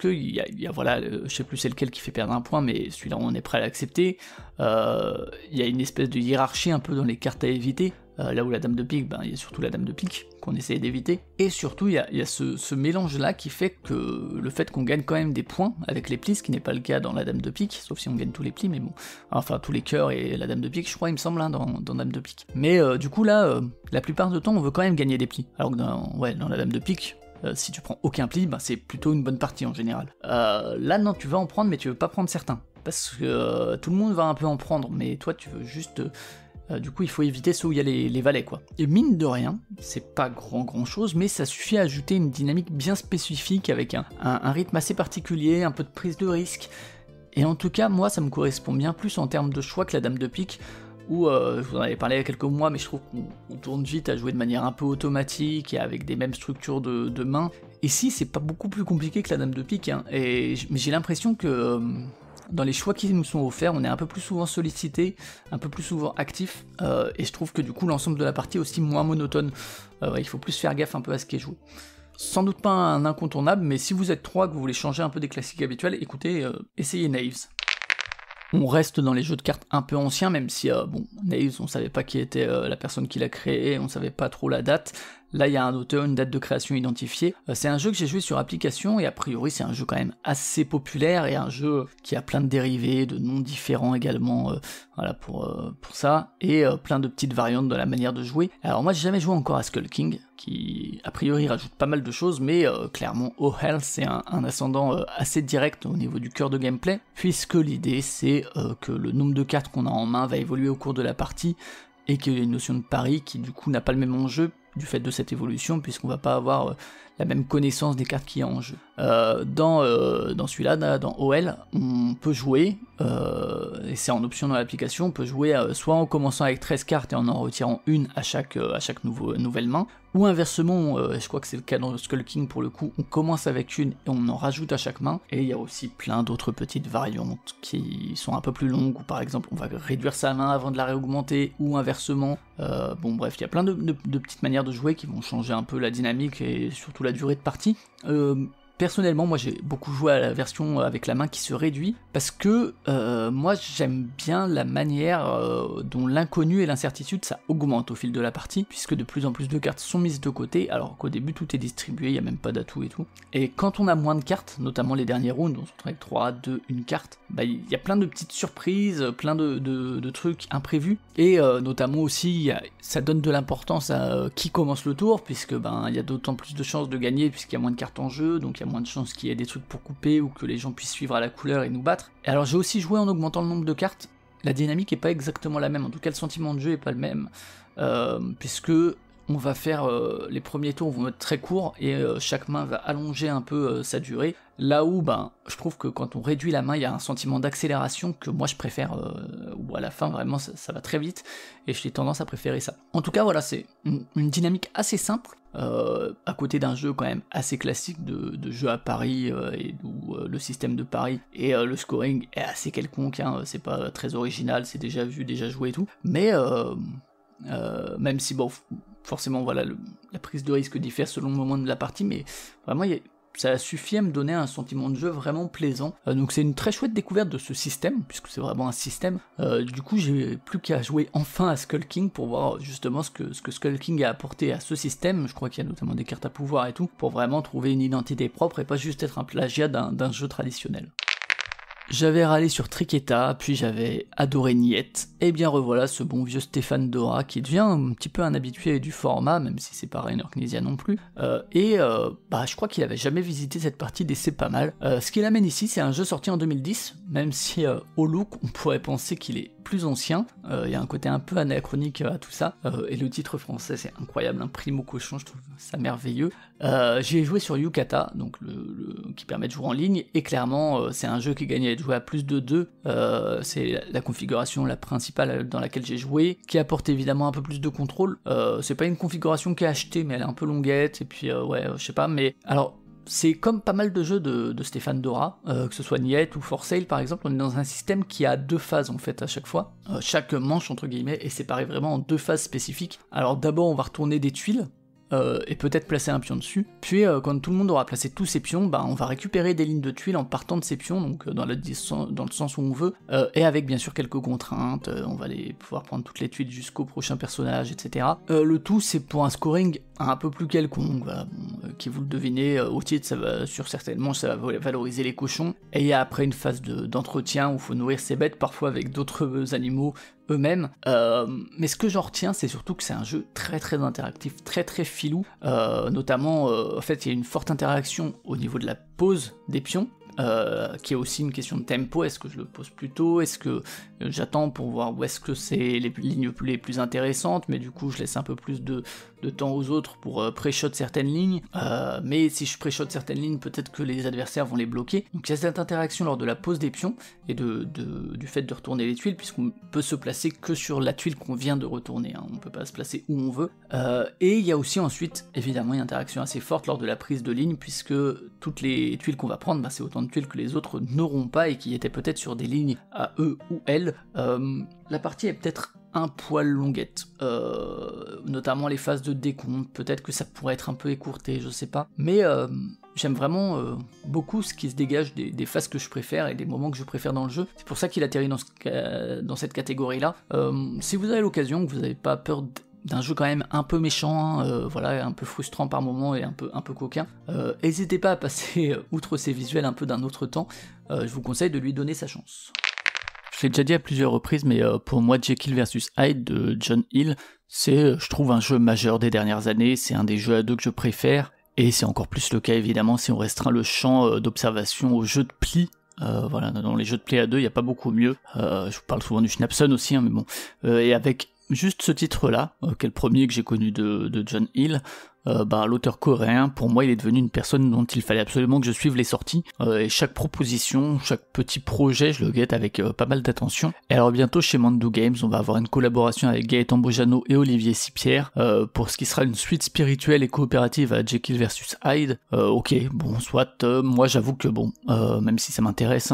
il y a voilà, je sais plus c'est lequel qui fait perdre 1 point, mais celui-là on est prêt à l'accepter, il y a une espèce de hiérarchie un peu dans les cartes à éviter, là où la dame de pique, ben, il y a surtout la dame de pique qu'on essaye d'éviter, et surtout il y a ce mélange-là qui fait que le fait qu'on gagne quand même des points avec les plis, ce qui n'est pas le cas dans la dame de pique, sauf si on gagne tous les plis, mais bon, enfin tous les cœurs et la dame de pique, je crois il me semble, hein, dans dame de pique. Mais du coup là, la plupart du temps on veut quand même gagner des plis, alors que dans la dame de pique, si tu prends aucun pli, ben, c'est plutôt une bonne partie en général. Là non, tu vas en prendre, mais tu veux pas prendre certains, parce que tout le monde va un peu en prendre, mais toi tu veux juste... du coup il faut éviter ceux où il y a les valets quoi. Et mine de rien, c'est pas grand chose, mais ça suffit à ajouter une dynamique bien spécifique avec un rythme assez particulier, un peu de prise de risque, et en tout cas moi ça me correspond bien plus en termes de choix que la dame de pique, où je vous en avais parlé il y a quelques mois, mais je trouve qu'on tourne vite à jouer de manière un peu automatique et avec des mêmes structures de main. Ici c'est pas beaucoup plus compliqué que la dame de pique, hein, mais j'ai l'impression que... dans les choix qui nous sont offerts, on est un peu plus souvent sollicité, un peu plus souvent actif, et je trouve que du coup l'ensemble de la partie est aussi moins monotone. Il faut plus faire gaffe un peu à ce qui est joué. Sans doute pas un incontournable, mais si vous êtes 3 que vous voulez changer un peu des classiques habituels, écoutez, essayez Knaves. On reste dans les jeux de cartes un peu anciens, même si, bon, Knaves, on savait pas qui était la personne qui l'a créé, on savait pas trop la date. Là, il y a un auteur, une date de création identifiée. C'est un jeu que j'ai joué sur application, et a priori, c'est un jeu quand même assez populaire, et un jeu qui a plein de dérivés, de noms différents également, voilà, pour ça, et plein de petites variantes dans la manière de jouer. Alors moi, j'ai jamais joué encore à Skull King, qui, a priori, rajoute pas mal de choses, mais clairement, Oh Hell, c'est un ascendant assez direct au niveau du cœur de gameplay, puisque l'idée, c'est que le nombre de cartes qu'on a en main va évoluer au cours de la partie, et qu'il y a une notion de pari qui, du coup, n'a pas le même enjeu, du fait de cette évolution, puisqu'on va pas avoir la même connaissance des cartes qu'il y a en jeu. Dans celui-là, dans OL, on peut jouer, et c'est en option dans l'application, on peut jouer soit en commençant avec 13 cartes et en retirant une à chaque nouvelle main, ou inversement, je crois que c'est le cas dans Skull King pour le coup, on commence avec une et on en rajoute à chaque main, et il y a aussi plein d'autres petites variantes qui sont un peu plus longues, ou par exemple on va réduire sa main avant de la réaugmenter, ou inversement, bon bref, il y a plein de petites manières de jouer qui vont changer un peu la dynamique et surtout la durée de partie. Personnellement, moi j'ai beaucoup joué à la version avec la main qui se réduit, parce que moi j'aime bien la manière dont l'inconnu et l'incertitude ça augmente au fil de la partie, puisque de plus en plus de cartes sont mises de côté, alors qu'au début tout est distribué, il n'y a même pas d'atout et tout. Et quand on a moins de cartes, notamment les derniers rounds, on se retrouve avec 3, 2, 1 carte, bah il y a plein de petites surprises, plein de trucs imprévus, et notamment aussi ça donne de l'importance à qui commence le tour, puisque ben il y a d'autant plus de chances de gagner, puisqu'il y a moins de cartes en jeu, donc il y a moins de chances qu'il y ait des trucs pour couper ou que les gens puissent suivre à la couleur et nous battre. Et alors j'ai aussi joué en augmentant le nombre de cartes, la dynamique est pas exactement la même, en tout cas le sentiment de jeu est pas le même, puisque on va faire les premiers tours vont être très courts et chaque main va allonger un peu sa durée, là où ben je trouve que quand on réduit la main il y a un sentiment d'accélération que moi je préfère, où à la fin vraiment ça va très vite et j'ai tendance à préférer ça. En tout cas voilà, c'est une dynamique assez simple, à côté d'un jeu quand même assez classique de jeu à pari, et où le système de pari et le scoring est assez quelconque, hein, c'est pas très original, c'est déjà vu, déjà joué et tout, mais même si bon, forcément voilà, la prise de risque diffère selon le moment de la partie, mais vraiment il ça suffit à me donner un sentiment de jeu vraiment plaisant. Donc c'est une très chouette découverte de ce système, puisque c'est vraiment un système. Du coup j'ai plus qu'à jouer enfin à Skull King pour voir justement ce que Skull King a apporté à ce système. Je crois qu'il y a notamment des cartes à pouvoir et tout, pour vraiment trouver une identité propre et pas juste être un plagiat d'un jeu traditionnel. J'avais râlé sur Triqueta, puis j'avais adoré Niet, et bien revoilà ce bon vieux Stéphane Dora qui devient un petit peu un habitué du format, même si c'est pas Rainer Knizia non plus, je crois qu'il avait jamais visité cette partie et c'est pas mal. Ce qu'il amène ici, c'est un jeu sorti en 2010, même si au look on pourrait penser qu'il est plus ancien, il y a un côté un peu anachronique à tout ça, et le titre français c'est incroyable, un primo cochon, je trouve ça merveilleux. J'y ai joué sur Yucata, donc qui permet de jouer en ligne, et clairement c'est un jeu qui gagne à être joué à plus de 2, c'est la configuration la principale dans laquelle j'ai joué, qui apporte évidemment un peu plus de contrôle. C'est pas une configuration qui est achetée, mais elle est un peu longuette, et puis je sais pas, mais alors c'est comme pas mal de jeux de Stéphane Dora, que ce soit Niet ou For Sale par exemple, on est dans un système qui a 2 phases en fait à chaque fois, chaque manche entre guillemets est séparée vraiment en 2 phases spécifiques. Alors d'abord on va retourner des tuiles, et peut-être placer un pion dessus, puis quand tout le monde aura placé tous ses pions, on va récupérer des lignes de tuiles en partant de ces pions, donc dans le sens où on veut, et avec bien sûr quelques contraintes, on va pouvoir prendre toutes les tuiles jusqu'au prochain personnage, etc. Le tout c'est pour un scoring un peu plus quelconque, voilà, qui vous le devinez, au titre ça va sur certaines manches ça va valoriser les cochons, et il y a après une phase d'entretien où il faut nourrir ses bêtes, parfois avec d'autres animaux eux-mêmes, mais ce que j'en retiens c'est surtout que c'est un jeu très très interactif, très très filou, notamment en fait il y a une forte interaction au niveau de la pose des pions, qui est aussi une question de tempo, est-ce que je le pose plus tôt, est-ce que j'attends pour voir où est-ce que c'est les lignes les plus intéressantes, mais du coup je laisse un peu plus de temps aux autres pour pré-shot certaines lignes, mais si je pré-shot certaines lignes, peut-être que les adversaires vont les bloquer. Donc il y a cette interaction lors de la pose des pions, et du fait de retourner les tuiles, puisqu'on peut se placer que sur la tuile qu'on vient de retourner, hein. On peut pas se placer où on veut, et il y a aussi ensuite, évidemment, une interaction assez forte lors de la prise de ligne, puisque toutes les tuiles qu'on va prendre, c'est autant de tuiles que les autres n'auront pas, et qui étaient peut-être sur des lignes à eux ou elles. La partie est peut-être un poil longuette, notamment les phases de décompte, peut-être que ça pourrait être un peu écourté, je sais pas, mais j'aime vraiment beaucoup ce qui se dégage des phases que je préfère et des moments que je préfère dans le jeu, c'est pour ça qu'il atterrit dans cette catégorie-là. Si vous avez l'occasion, que vous n'avez pas peur d'un jeu quand même un peu méchant, un peu frustrant par moments et un peu coquin, n'hésitez pas à passer outre ces visuels un peu d'un autre temps, je vous conseille de lui donner sa chance. Je l'ai déjà dit à plusieurs reprises, mais pour moi Jekyll vs Hyde de John Hill, c'est, je trouve, un jeu majeur des dernières années, c'est un des jeux à 2 que je préfère, et c'est encore plus le cas évidemment si on restreint le champ d'observation aux jeux de pli. Dans les jeux de play à 2, il n'y a pas beaucoup mieux, je vous parle souvent du Schnapson aussi, mais bon, et avec juste ce titre-là, qui est le premier que j'ai connu de John Hill, l'auteur coréen, pour moi il est devenu une personne dont il fallait absolument que je suive les sorties, et chaque proposition, chaque petit projet, je le guette avec pas mal d'attention. Et alors bientôt chez Mandu Games, on va avoir une collaboration avec Gaëtan Bojano et Olivier Sipierre, pour ce qui sera une suite spirituelle et coopérative à Jekyll vs Hyde. Soit, moi j'avoue que même si ça m'intéresse,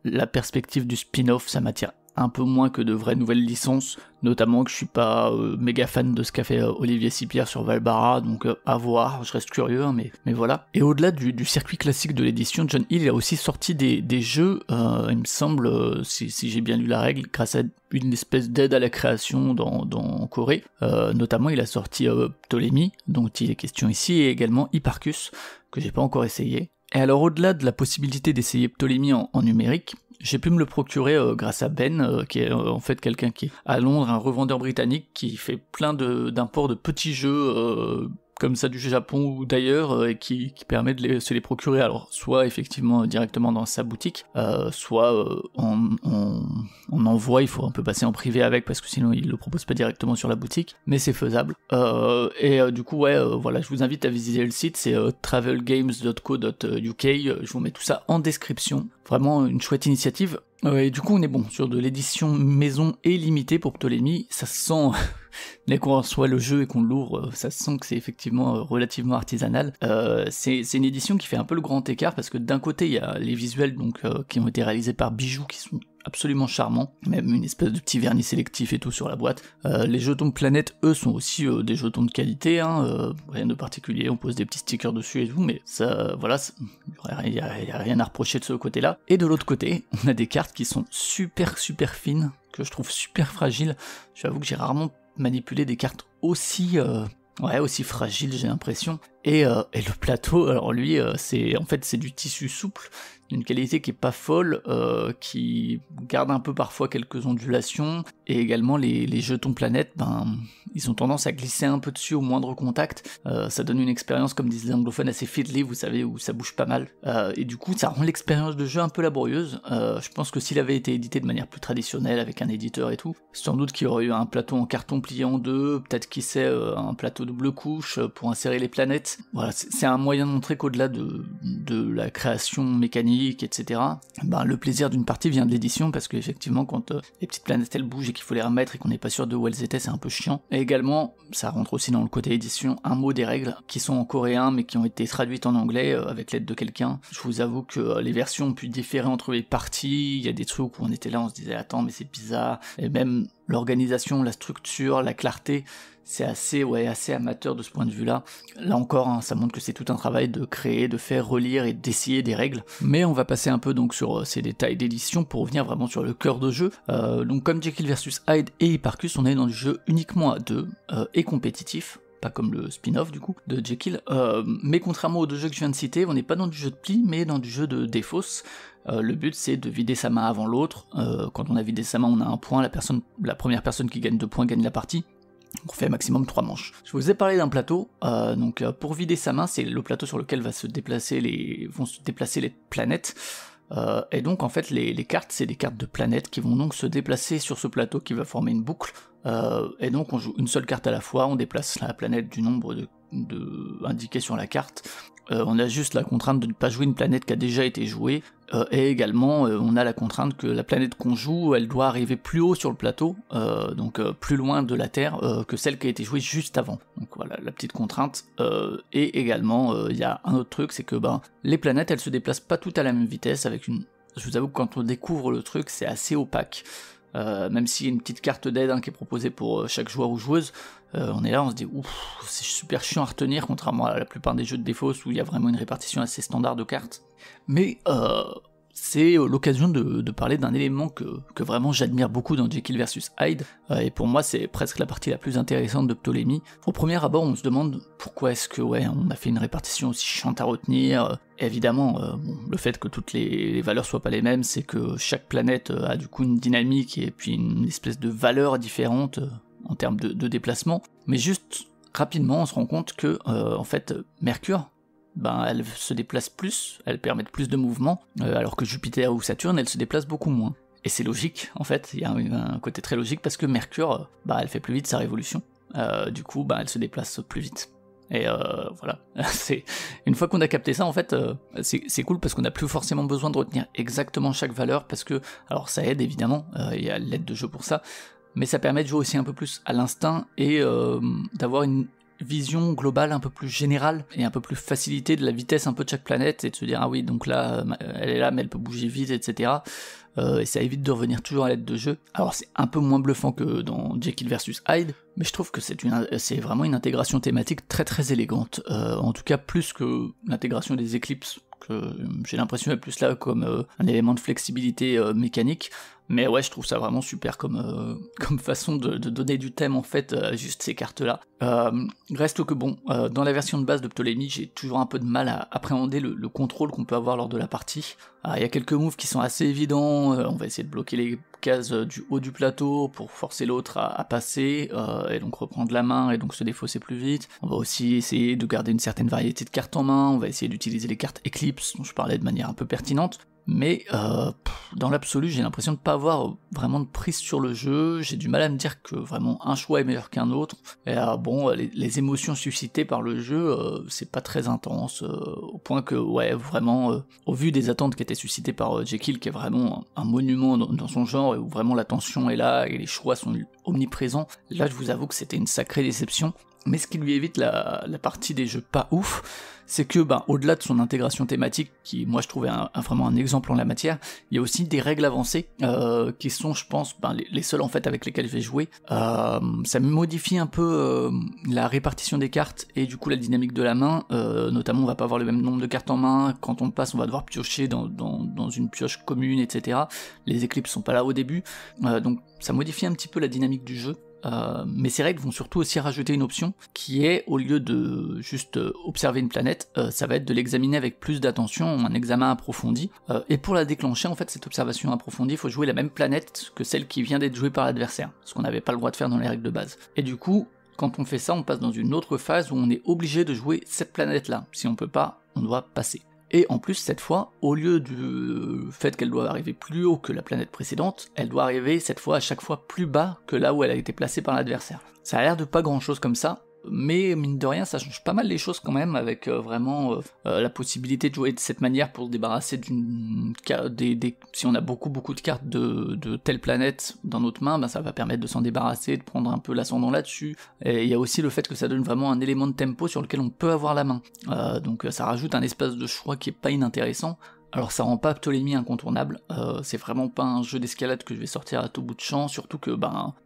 la perspective du spin-off, ça m'attire un peu moins que de vraies nouvelles licences, notamment que je suis pas méga fan de ce qu'a fait Olivier Sipierre sur Valbara, donc à voir, je reste curieux, mais voilà. Et au-delà du circuit classique de l'édition, John Hill a aussi sorti des jeux, il me semble, si j'ai bien lu la règle, grâce à une espèce d'aide à la création dans Corée, notamment il a sorti Ptolémie, dont il est question ici, et également Hipparchus, que j'ai pas encore essayé. Et alors au-delà de la possibilité d'essayer Ptolémie en numérique, j'ai pu me le procurer grâce à Ben, qui est en fait quelqu'un qui est à Londres, un revendeur britannique qui fait plein d'imports de petits jeux comme ça du Japon ou d'ailleurs, et qui permet de se les procurer, alors soit effectivement directement dans sa boutique, soit en envoi, il faut un peu passer en privé avec parce que sinon il le propose pas directement sur la boutique, mais c'est faisable. Du coup je vous invite à visiter le site, c'est travelgames.co.uk, je vous mets tout ça en description, vraiment une chouette initiative. Et du coup on est sur de l'édition maison et limitée pour Ptolémie, ça se sent dès qu'on reçoit le jeu et qu'on l'ouvre, ça se sent que c'est effectivement relativement artisanal. C'est une édition qui fait un peu le grand écart, parce que d'un côté il y a les visuels donc qui ont été réalisés par Bijou, qui sont absolument charmants, même une espèce de petit vernis sélectif et tout sur la boîte. Les jetons de planète, eux, sont aussi des jetons de qualité, hein, rien de particulier, on pose des petits stickers dessus et tout, mais ça, voilà, il y a rien à reprocher de ce côté-là. Et de l'autre côté, on a des cartes qui sont super fines, que je trouve super fragiles. J'avoue que j'ai rarement manipulé des cartes aussi fragiles, j'ai l'impression. Et le plateau, alors lui, c'est du tissu souple, d'une qualité qui est pas folle, qui garde un peu parfois quelques ondulations, et également les jetons planètes, ils ont tendance à glisser un peu dessus au moindre contact. Ça donne une expérience, comme disent les anglophones, assez fiddly, vous savez, où ça bouge pas mal. Et du coup, ça rend l'expérience de jeu un peu laborieuse. Je pense que s'il avait été édité de manière plus traditionnelle, avec un éditeur et tout, sans doute qu'il y aurait eu un plateau en carton plié en deux, peut-être qui sait, un plateau double couche pour insérer les planètes. Voilà, c'est un moyen de montrer qu'au-delà de la création mécanique, etc., le plaisir d'une partie vient de l'édition, parce qu'effectivement, quand les petites planètes elles bougent et qu'il faut les remettre et qu'on n'est pas sûr de où elles étaient, c'est un peu chiant. Et également, ça rentre aussi dans le côté édition, un mot des règles qui sont en coréen mais qui ont été traduites en anglais avec l'aide de quelqu'un. Je vous avoue que les versions ont pu différer entre les parties, il y a des trucs où on était là, on se disait attends mais c'est bizarre, et même l'organisation, la structure, la clarté, c'est assez amateur de ce point de vue-là. Là encore, hein, ça montre que c'est tout un travail de créer, de faire relire et d'essayer des règles. Mais on va passer un peu donc sur ces détails d'édition pour revenir vraiment sur le cœur de jeu. Donc comme Jekyll vs Hyde et Hipparchus, on est dans du jeu uniquement à deux et compétitif. Pas comme le spin-off du coup de Jekyll, mais contrairement aux deux jeux que je viens de citer, on n'est pas dans du jeu de pli, mais dans du jeu de défausse. Le but c'est de vider sa main avant l'autre. Quand on a vidé sa main, on a un point, la première personne qui gagne 2 points gagne la partie. On fait maximum 3 manches. Je vous ai parlé d'un plateau, donc pour vider sa main, c'est le plateau sur lequel vont se déplacer les planètes. Et donc en fait les cartes, c'est des cartes de planètes qui vont donc se déplacer sur ce plateau qui va former une boucle. Et donc on joue une seule carte à la fois, on déplace la planète du nombre indiqué sur la carte. On a juste la contrainte de ne pas jouer une planète qui a déjà été jouée, et également on a la contrainte que la planète qu'on joue, elle doit arriver plus haut sur le plateau, donc plus loin de la Terre que celle qui a été jouée juste avant. Donc voilà la petite contrainte. Et également il y a un autre truc, c'est que les planètes elles se déplacent pas toutes à la même vitesse. Je vous avoue que quand on découvre le truc, c'est assez opaque. Même s'il y a une petite carte d'aide qui est proposée pour chaque joueur ou joueuse, on est là, on se dit ouf, c'est super chiant à retenir, contrairement à la plupart des jeux de défausse où il y a vraiment une répartition assez standard de cartes. Mais c'est l'occasion de parler d'un élément que vraiment j'admire beaucoup dans Jekyll vs Hyde, et pour moi c'est presque la partie la plus intéressante de Ptolémée. Au premier abord on se demande pourquoi est-ce que on a fait une répartition aussi chiante à retenir. Évidemment, le fait que toutes les valeurs soient pas les mêmes, c'est que chaque planète a du coup une dynamique et puis une espèce de valeur différente en termes de déplacement, mais juste rapidement on se rend compte que en fait Mercure, elle se déplace plus, elle permet plus de mouvement, alors que Jupiter ou Saturne, elle se déplace beaucoup moins. Et c'est logique, en fait, il y a un côté très logique, parce que Mercure, elle fait plus vite sa révolution, du coup, elle se déplace plus vite. Et voilà, une fois qu'on a capté ça, en fait, c'est cool, parce qu'on n'a plus forcément besoin de retenir exactement chaque valeur, parce que, alors ça aide évidemment, il y a l'aide de jeu pour ça, mais ça permet de jouer aussi un peu plus à l'instinct, et d'avoir une vision globale un peu plus générale et un peu plus facilitée de la vitesse un peu de chaque planète, et de se dire ah oui donc là elle est là mais elle peut bouger vite, etc. Et ça évite de revenir toujours à l'aide de jeu. Alors c'est un peu moins bluffant que dans Jekyll vs Hyde, mais je trouve que c'est vraiment une intégration thématique très très élégante, en tout cas plus que l'intégration des éclipses, que j'ai l'impression est plus là comme un élément de flexibilité mécanique. Mais ouais, je trouve ça vraiment super comme façon de donner du thème en fait à juste ces cartes-là. Reste que bon, dans la version de base de Ptolémée, j'ai toujours un peu de mal à appréhender le contrôle qu'on peut avoir lors de la partie. Il y a quelques moves qui sont assez évidents, on va essayer de bloquer les cases du haut du plateau pour forcer l'autre à passer, et donc reprendre la main et donc se défausser plus vite. On va aussi essayer de garder une certaine variété de cartes en main, on va essayer d'utiliser les cartes Eclipse, dont je parlais de manière un peu pertinente. mais dans l'absolu j'ai l'impression de pas avoir vraiment de prise sur le jeu, j'ai du mal à me dire que vraiment un choix est meilleur qu'un autre, et bon, les émotions suscitées par le jeu, c'est pas très intense, au point que, ouais, vraiment, au vu des attentes qui étaient suscitées par Jekyll, qui est vraiment un monument dans son genre, et où vraiment la tension est là, et les choix sont omniprésents, là je vous avoue que c'était une sacrée déception. Mais ce qui lui évite la partie des jeux pas ouf, c'est que au-delà de son intégration thématique, qui moi je trouvais vraiment un exemple en la matière, il y a aussi des règles avancées qui sont, je pense, les seules en fait avec lesquelles je vais jouer. Ça modifie un peu la répartition des cartes et du coup la dynamique de la main, notamment on va pas avoir le même nombre de cartes en main, quand on passe on va devoir piocher dans une pioche commune, etc. Les éclipses sont pas là au début, donc ça modifie un petit peu la dynamique du jeu. Mais ces règles vont surtout aussi rajouter une option qui est, au lieu de juste observer une planète, ça va être de l'examiner avec plus d'attention, un examen approfondi, et pour la déclencher, en fait, cette observation approfondie, il faut jouer la même planète que celle qui vient d'être jouée par l'adversaire, ce qu'on n'avait pas le droit de faire dans les règles de base. Et du coup, quand on fait ça, on passe dans une autre phase où on est obligé de jouer cette planète-là. Si on peut pas, on doit passer. Et en plus, cette fois, au lieu du fait qu'elle doit arriver plus haut que la planète précédente, elle doit arriver cette fois à chaque fois plus bas que là où elle a été placée par l'adversaire. Ça a l'air de pas grand chose comme ça, mais mine de rien ça change pas mal les choses quand même, avec vraiment la possibilité de jouer de cette manière pour se débarrasser si on a beaucoup de cartes de telle planète dans notre main, ça va permettre de s'en débarrasser, de prendre un peu l'ascendant là-dessus, et il y a aussi le fait que ça donne vraiment un élément de tempo sur lequel on peut avoir la main, donc ça rajoute un espace de choix qui est pas inintéressant. Alors ça rend pas Ptolémie incontournable, c'est vraiment pas un jeu d'escalade que je vais sortir à tout bout de champ, surtout que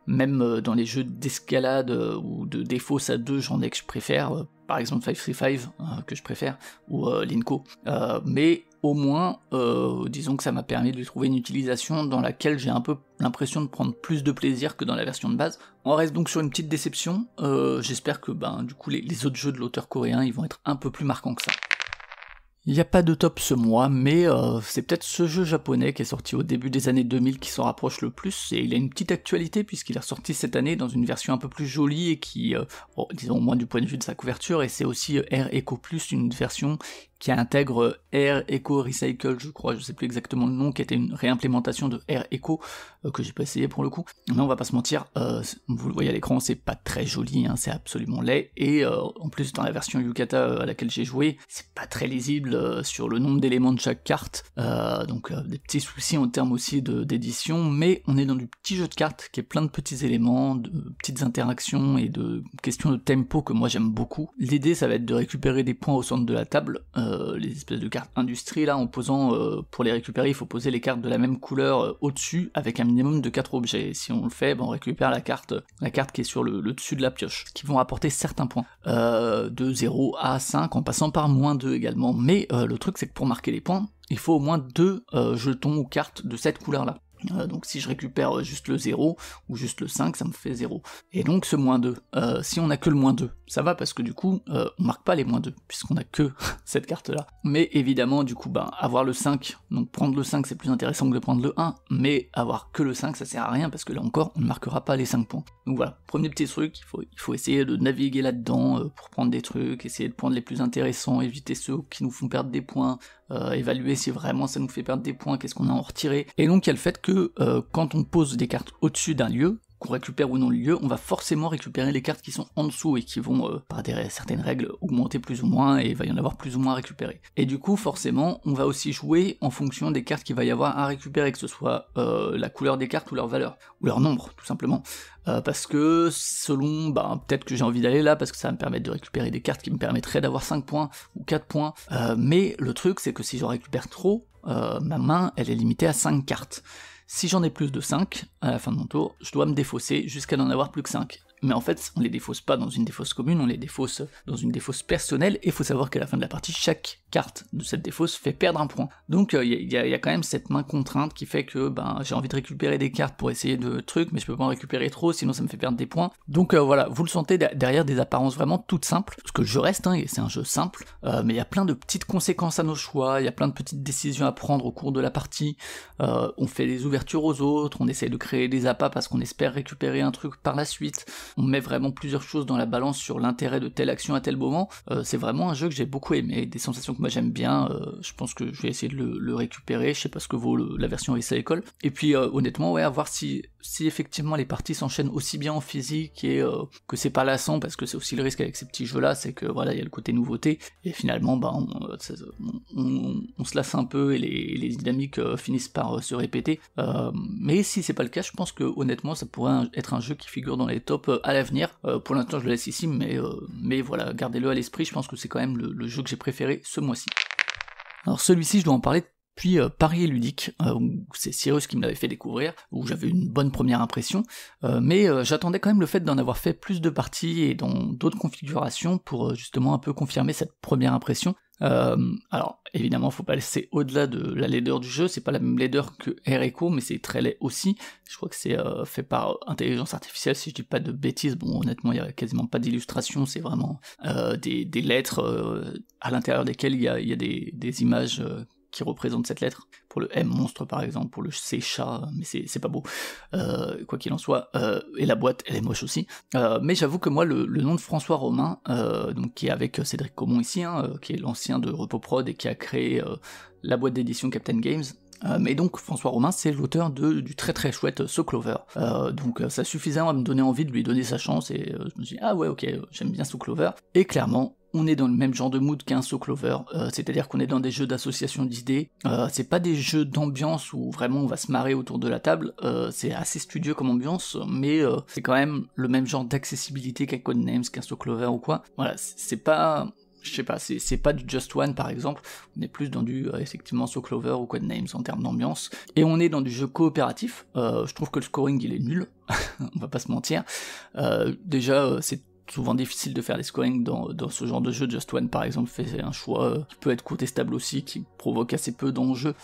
même dans les jeux d'escalade ou de défausse à deux, j'en ai que je préfère, par exemple 535 que je préfère, ou Linko, mais au moins, disons que ça m'a permis de trouver une utilisation dans laquelle j'ai un peu l'impression de prendre plus de plaisir que dans la version de base. On reste donc sur une petite déception, j'espère que du coup les autres jeux de l'auteur coréen ils vont être un peu plus marquants que ça. Il n'y a pas de top ce mois, mais c'est peut-être ce jeu japonais qui est sorti au début des années 2000 qui s'en rapproche le plus, et il a une petite actualité puisqu'il est ressorti cette année dans une version un peu plus jolie et qui, disons au moins du point de vue de sa couverture, et c'est aussi Air Echo Plus, une version qui intègre Air Echo Recycle, je crois, je sais plus exactement le nom, qui était une réimplémentation de Air Echo, que j'ai pas essayé pour le coup. Mais on va pas se mentir, vous le voyez à l'écran, c'est pas très joli, hein, c'est absolument laid, et en plus dans la version Yukata à laquelle j'ai joué, c'est pas très lisible sur le nombre d'éléments de chaque carte, donc des petits soucis en termes aussi d'édition, mais on est dans du petit jeu de cartes qui est plein de petits éléments, de petites interactions et de questions de tempo que moi j'aime beaucoup. L'idée ça va être de récupérer des points au centre de la table, les espèces de cartes industrie là, en posant, pour les récupérer il faut poser les cartes de la même couleur au-dessus avec un minimum de 4 objets, et si on le fait, on récupère la carte qui est sur le dessus de la pioche, qui vont apporter certains points, de 0 à 5 en passant par -2 également, mais le truc c'est que pour marquer les points, il faut au moins 2 jetons ou cartes de cette couleur là. Donc si je récupère juste le 0 ou juste le 5, ça me fait 0. Et donc ce -2, si on a que le -2, ça va parce que du coup, on marque pas les -2, puisqu'on a que cette carte-là. Mais évidemment, du coup, avoir le 5, donc prendre le 5 c'est plus intéressant que de prendre le 1, mais avoir que le 5 ça sert à rien, parce que là encore, on ne marquera pas les 5 points. Donc voilà, premier petit truc, il faut essayer de naviguer là-dedans pour prendre des trucs, essayer de prendre les plus intéressants, éviter ceux qui nous font perdre des points, évaluer si vraiment ça nous fait perdre des points, qu'est-ce qu'on a à en retirer. Et donc il y a le fait que quand on pose des cartes au-dessus d'un lieu, qu'on récupère ou non le lieu, on va forcément récupérer les cartes qui sont en dessous et qui vont, par certaines règles, augmenter plus ou moins, et il va y en avoir plus ou moins à récupérer. Et du coup, forcément, on va aussi jouer en fonction des cartes qu'il va y avoir à récupérer, que ce soit la couleur des cartes ou leur valeur, ou leur nombre, tout simplement. Parce que selon, peut-être que j'ai envie d'aller là, parce que ça va me permettre de récupérer des cartes qui me permettraient d'avoir 5 points, ou 4 points, mais le truc c'est que si j'en récupère trop, ma main, elle est limitée à 5 cartes. Si j'en ai plus de 5, à la fin de mon tour, je dois me défausser jusqu'à n'en avoir plus que 5. Mais en fait, on les défausse pas dans une défausse commune, on les défausse dans une défausse personnelle, et il faut savoir qu'à la fin de la partie, chaque carte de cette défausse fait perdre un point. Donc il y a quand même cette main contrainte qui fait que j'ai envie de récupérer des cartes pour essayer de trucs, mais je peux pas en récupérer trop, sinon ça me fait perdre des points. Donc voilà, vous le sentez derrière des apparences vraiment toutes simples, parce que le jeu reste, c'est un jeu simple, mais il y a plein de petites conséquences à nos choix, il y a plein de petites décisions à prendre au cours de la partie, on fait des ouvertures aux autres, on essaye de créer des appâts parce qu'on espère récupérer un truc par la suite, on met vraiment plusieurs choses dans la balance sur l'intérêt de telle action à tel moment. C'est vraiment un jeu que j'ai beaucoup aimé, des sensations que moi j'aime bien, je pense que je vais essayer de le récupérer, je sais pas ce que vaut la version Recycle, et puis honnêtement ouais, à voir si effectivement les parties s'enchaînent aussi bien en physique et que c'est pas lassant, parce que c'est aussi le risque avec ces petits jeux là, c'est que voilà, il y a le côté nouveauté, et finalement bah on se lasse un peu et les dynamiques finissent par se répéter, mais si c'est pas le cas, je pense que honnêtement ça pourrait être un jeu qui figure dans les tops à l'avenir. Pour l'instant je le laisse ici, mais voilà, gardez-le à l'esprit, je pense que c'est quand même le jeu que j'ai préféré ce mois-ci. Alors celui-ci je dois en parler depuis Paris et Ludique, où c'est Cyrus qui me l'avait fait découvrir, où j'avais une bonne première impression, mais j'attendais quand même le fait d'en avoir fait plus de parties et dans d'autres configurations pour justement un peu confirmer cette première impression. Alors évidemment faut pas laisser au-delà de la laideur du jeu, c'est pas la même laideur que Air Echo, mais c'est très laid aussi, je crois que c'est fait par intelligence artificielle si je dis pas de bêtises, bon honnêtement il y a quasiment pas d'illustration, c'est vraiment des lettres à l'intérieur desquelles il y a des images qui représentent cette lettre, pour le M monstre par exemple, pour le C chat, mais c'est pas beau, quoi qu'il en soit, et la boîte elle est moche aussi, mais j'avoue que moi le nom de François Romain, donc qui est avec Cédric Comon ici, qui est l'ancien de Repoprod et qui a créé la boîte d'édition Captain Games, mais donc François Romain c'est l'auteur du très très chouette So Clover, donc ça suffisait à me donner envie de lui donner sa chance, et je me suis dit ah ouais ok, j'aime bien So Clover, et clairement on est dans le même genre de mood qu'un So Clover, c'est-à-dire qu'on est dans des jeux d'association d'idées, c'est pas des jeux d'ambiance où vraiment on va se marrer autour de la table, c'est assez studieux comme ambiance, mais c'est quand même le même genre d'accessibilité qu'un Codenames, qu'un So Clover ou quoi, voilà, c'est pas... Je sais pas, c'est pas du Just One par exemple, on est plus dans du effectivement So Clover ou Codenames en termes d'ambiance, et on est dans du jeu coopératif, je trouve que le scoring il est nul, on va pas se mentir, déjà c'est souvent difficile de faire des scorings dans ce genre de jeu. Just One par exemple fait un choix qui peut être contestable aussi, qui provoque assez peu d'enjeux,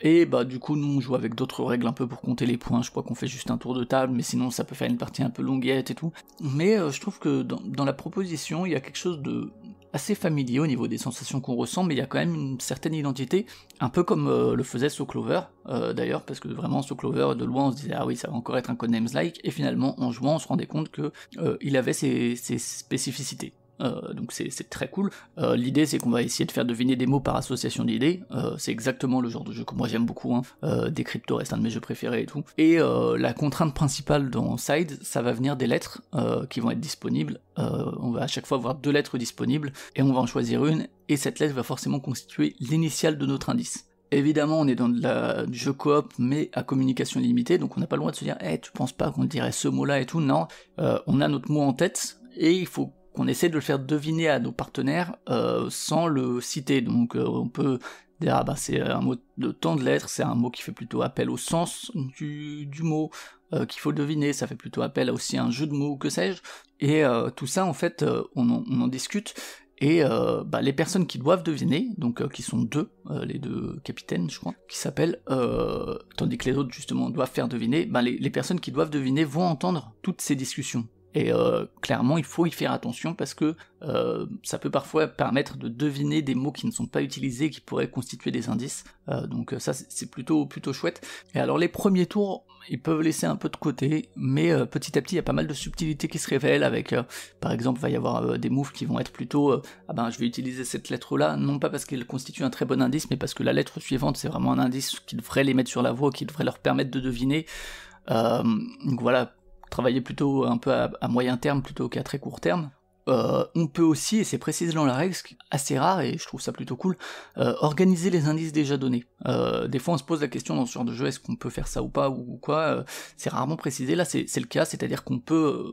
et bah du coup nous on joue avec d'autres règles un peu pour compter les points, je crois qu'on fait juste un tour de table, mais sinon ça peut faire une partie un peu longuette et tout, mais je trouve que dans la proposition il y a quelque chose de assez familier au niveau des sensations qu'on ressent, mais il y a quand même une certaine identité, un peu comme le faisait So Clover, d'ailleurs, parce que vraiment So Clover, de loin on se disait ah oui ça va encore être un Codenames-like, et finalement en jouant on se rendait compte que il avait ses spécificités. Donc c'est très cool. L'idée c'est qu'on va essayer de faire deviner des mots par association d'idées, c'est exactement le genre de jeu que moi j'aime beaucoup, Decrypto reste un de mes jeux préférés et tout, et la contrainte principale dans Side, ça va venir des lettres qui vont être disponibles, on va à chaque fois avoir 2 lettres disponibles, et on va en choisir une, et cette lettre va forcément constituer l'initiale de notre indice. Évidemment, on est dans du jeu coop, mais à communication limitée, donc on n'a pas le droit de se dire « tu penses pas qu'on dirait ce mot-là et tout ?» Non, on a notre mot en tête, et il faut qu'on essaie de le faire deviner à nos partenaires sans le citer, donc on peut dire « ah bah c'est un mot de tant de lettres, c'est un mot qui fait plutôt appel au sens du mot, qu'il faut deviner, ça fait plutôt appel à aussi un jeu de mots, que sais-je », et tout ça en fait, on en discute, et les personnes qui doivent deviner, donc qui sont les 2 capitaines je crois, qui s'appellent, tandis que les autres justement doivent faire deviner, les personnes qui doivent deviner vont entendre toutes ces discussions. Et clairement il faut y faire attention parce que ça peut parfois permettre de deviner des mots qui ne sont pas utilisés, qui pourraient constituer des indices, donc ça c'est plutôt chouette. Et alors les premiers tours, ils peuvent laisser un peu de côté, mais petit à petit il y a pas mal de subtilités qui se révèlent, avec par exemple il va y avoir des moves qui vont être plutôt je vais utiliser cette lettre là, non pas parce qu'elle constitue un très bon indice, mais parce que la lettre suivante c'est vraiment un indice qui devrait les mettre sur la voie, qui devrait leur permettre de deviner, donc voilà, travailler plutôt un peu à moyen terme plutôt qu'à très court terme. On peut aussi, et c'est précisé dans la règle, ce qui est assez rare et je trouve ça plutôt cool, organiser les indices déjà donnés. Des fois on se pose la question dans ce genre de jeu, est-ce qu'on peut faire ça ou pas, ou quoi, c'est rarement précisé, là c'est le cas, c'est-à-dire qu'on peut,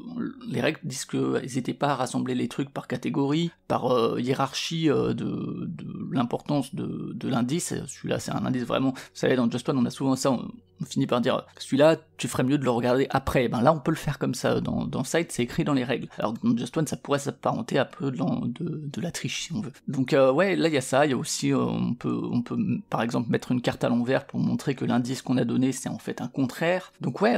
les règles disent qu'ils n'hésitaient pas à rassembler les trucs par catégorie, par hiérarchie de l'importance de l'indice. Celui-là c'est un indice vraiment, vous savez dans Just One on a souvent ça, on finit par dire celui-là tu ferais mieux de le regarder après, là on peut le faire comme ça, dans Side c'est écrit dans les règles, alors dans Just One ça pourrait s'apparenter un peu de la triche si on veut. Donc ouais, là il y a ça, il y a aussi on peut par exemple mettre une carte à l'envers pour montrer que l'indice qu'on a donné c'est en fait un contraire. Donc ouais,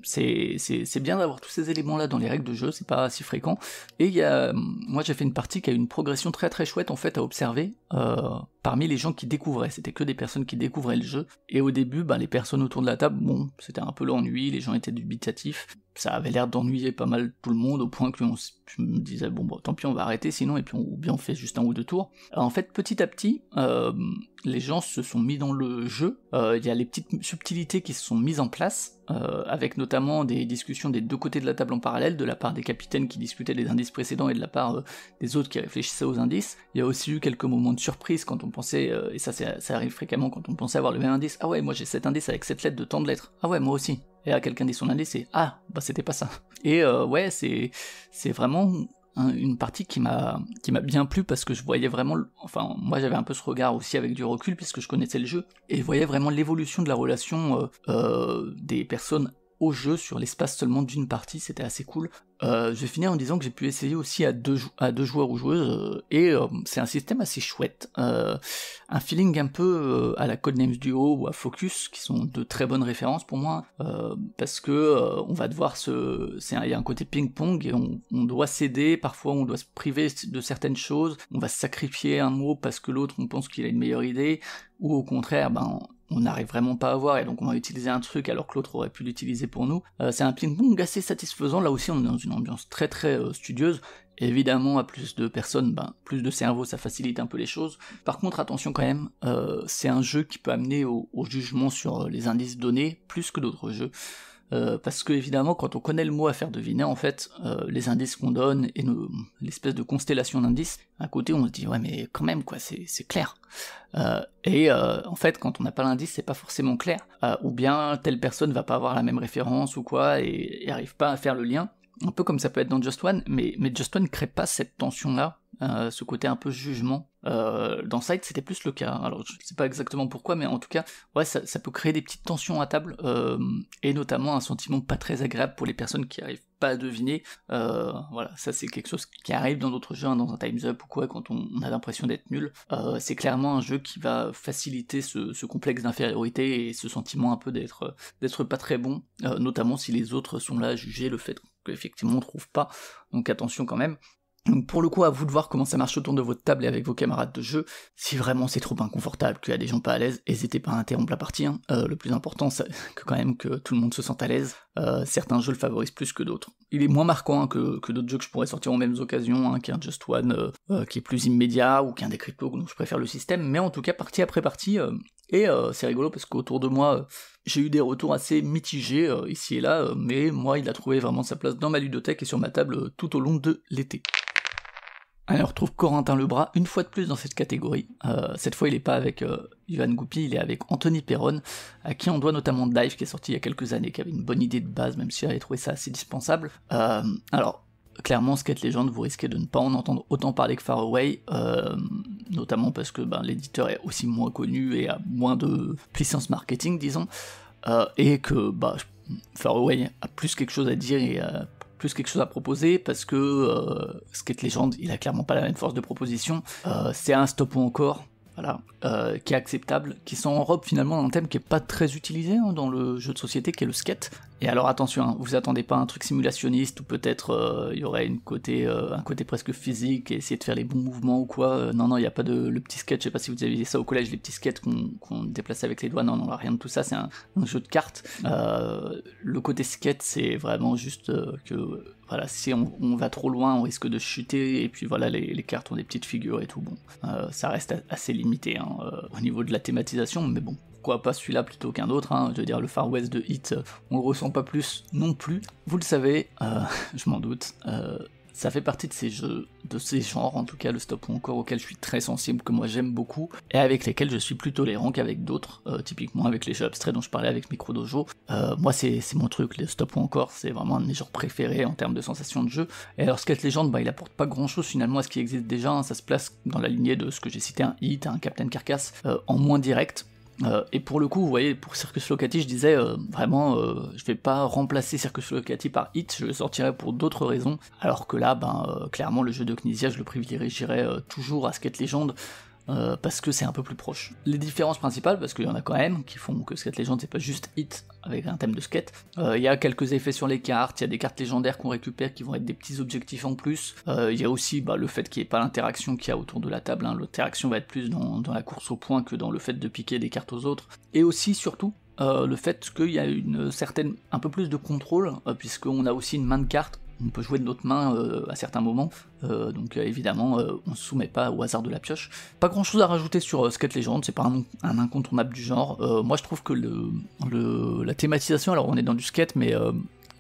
c'est bien d'avoir tous ces éléments là dans les règles de jeu, c'est pas si fréquent. Et moi j'ai fait une partie qui a une progression très très chouette en fait à observer, parmi les gens qui découvraient, c'était que des personnes qui découvraient le jeu, et au début, les personnes autour de la table, bon, c'était un peu l'ennui, les gens étaient dubitatifs, ça avait l'air d'ennuyer pas mal tout le monde, au point que je me disais, bon, tant pis, on va arrêter sinon, et puis ou bien on fait juste un ou deux tours. Alors, en fait, petit à petit, les gens se sont mis dans le jeu, il y a les petites subtilités qui se sont mises en place, avec notamment des discussions des deux côtés de la table en parallèle, de la part des capitaines qui discutaient des indices précédents et de la part des autres qui réfléchissaient aux indices. Il y a aussi eu quelques moments de surprise quand on pensait, et ça arrive fréquemment, quand on pensait avoir le même indice, ah ouais, moi j'ai cet indice avec cette lettre de tant de lettres, ah ouais, moi aussi. Et là, quelqu'un dit son indice et ah, c'était pas ça. Et ouais, c'est vraiment une partie qui m'a bien plu parce que je voyais vraiment, enfin moi j'avais un peu ce regard aussi avec du recul puisque je connaissais le jeu et je voyais vraiment l'évolution de la relation des personnes au jeu sur l'espace seulement d'une partie, c'était assez cool. Je vais finir en disant que j'ai pu essayer aussi à deux joueurs ou joueuses, et c'est un système assez chouette, un feeling un peu à la Codenames Duo ou à Focus, qui sont de très bonnes références pour moi, parce que on va devoir il y a un côté ping-pong, et on doit céder, parfois on doit se priver de certaines choses, on va sacrifier un mot parce que l'autre on pense qu'il a une meilleure idée, ou au contraire, on n'arrive vraiment pas à voir et donc on va utiliser un truc alors que l'autre aurait pu l'utiliser pour nous. C'est un ping-pong assez satisfaisant, là aussi on est dans une ambiance très très studieuse. Évidemment, à plus de personnes, plus de cerveau, ça facilite un peu les choses. Par contre, attention quand même, c'est un jeu qui peut amener au jugement sur les indices donnés, plus que d'autres jeux. Parce que évidemment, quand on connaît le mot à faire deviner, en fait, les indices qu'on donne et l'espèce de constellation d'indices, à côté on se dit ouais mais quand même quoi, c'est clair. En fait, quand on n'a pas l'indice, c'est pas forcément clair. Ou bien telle personne va pas avoir la même référence ou quoi et arrive pas à faire le lien. Un peu comme ça peut être dans Just One, mais Just One crée pas cette tension-là, ce côté un peu jugement. Dans Side, c'était plus le cas. Alors, je sais pas exactement pourquoi, mais en tout cas, ouais, ça peut créer des petites tensions à table, et notamment un sentiment pas très agréable pour les personnes qui arrivent pas à deviner. Voilà, ça c'est quelque chose qui arrive dans d'autres jeux, dans un Time's Up ou quoi, quand on a l'impression d'être nul. C'est clairement un jeu qui va faciliter ce complexe d'infériorité et ce sentiment un peu d'être pas très bon, notamment si les autres sont là à juger le fait qu'effectivement on trouve pas. Donc attention quand même. Donc pour le coup, à vous de voir comment ça marche autour de votre table et avec vos camarades de jeu. Si vraiment c'est trop inconfortable, qu'il y a des gens pas à l'aise, n'hésitez pas à interrompre la partie. Le plus important, c'est quand même que tout le monde se sente à l'aise. Certains jeux le favorisent plus que d'autres. Il est moins marquant que d'autres jeux que je pourrais sortir en mêmes occasions, qu'un Just One qui est plus immédiat, ou qu'un Decrypto, donc je préfère le système, mais en tout cas, partie après partie, c'est rigolo parce qu'autour de moi, j'ai eu des retours assez mitigés ici et là, mais moi, il a trouvé vraiment sa place dans ma ludothèque et sur ma table tout au long de l'été. Allez, on retrouve Corentin Lebras une fois de plus dans cette catégorie. Cette fois, il n'est pas avec Yohan Goupy, il est avec Anthony Perron, à qui on doit notamment Dive, qui est sorti il y a quelques années, qui avait une bonne idée de base, même si j'avais trouvé ça assez dispensable. Alors, clairement, Skate Legend, vous risquez de ne pas en entendre autant parler que Far Away, notamment parce que l'éditeur est aussi moins connu et a moins de puissance marketing, disons, et que Far Away a plus quelque chose à dire et plus quelque chose à proposer, parce que Skate Legend, il a clairement pas la même force de proposition. C'est un stop ou encore, voilà, qui est acceptable, qui s'enrobe finalement dans un thème qui est pas très utilisé dans le jeu de société, qui est le skate. Et alors attention, vous attendez pas un truc simulationniste, ou peut-être il y aurait un côté presque physique, et essayer de faire les bons mouvements ou quoi. Non, il n'y a pas le petit skate, je sais pas si vous avez vu ça au collège, les petits skates qu'on déplaçait avec les doigts, non, rien de tout ça, c'est un jeu de cartes. Le côté skate, c'est vraiment juste que, voilà, si on va trop loin, on risque de chuter, et puis voilà, les cartes ont des petites figures et tout, bon, ça reste assez limité au niveau de la thématisation, mais bon. Pourquoi pas celui-là plutôt qu'un autre, je veux dire le Far West de Hit, on le ressent pas plus non plus. Vous le savez, je m'en doute, ça fait partie de ces jeux, de ces genres, en tout cas le stop ou encore auquel je suis très sensible, que moi j'aime beaucoup, et avec lesquels je suis plus tolérant qu'avec d'autres, typiquement avec les jeux abstraits dont je parlais avec Micro Dojo. Moi c'est mon truc, les stop ou encore, c'est vraiment un de mes genres préférés en termes de sensation de jeu. Et alors Skate Legend, il apporte pas grand chose finalement à ce qui existe déjà, ça se place dans la lignée de ce que j'ai cité, un Hit, un Captain Carcass, en moins direct. Et pour le coup, vous voyez, pour Circus Locati, je disais vraiment, je vais pas remplacer Circus Locati par Hit, je le sortirai pour d'autres raisons, alors que là, clairement, le jeu de Knizia, je le privilégierais toujours à Skate Legend, parce que c'est un peu plus proche. Les différences principales, parce qu'il y en a quand même, qui font que Skate Legends c'est pas juste hit avec un thème de skate, il y a quelques effets sur les cartes, il y a des cartes légendaires qu'on récupère qui vont être des petits objectifs en plus, il y a aussi le fait qu'il n'y ait pas l'interaction qu'il y a autour de la table, hein. L'interaction va être plus dans la course au point que dans le fait de piquer des cartes aux autres, et aussi surtout le fait qu'il y a un peu plus de contrôle, puisqu'on a aussi une main de cartes. On peut jouer de notre main à certains moments, donc évidemment on se soumet pas au hasard de la pioche. Pas grand chose à rajouter sur Skate Legends, c'est pas un incontournable du genre. Moi je trouve que la thématisation, alors on est dans du skate, mais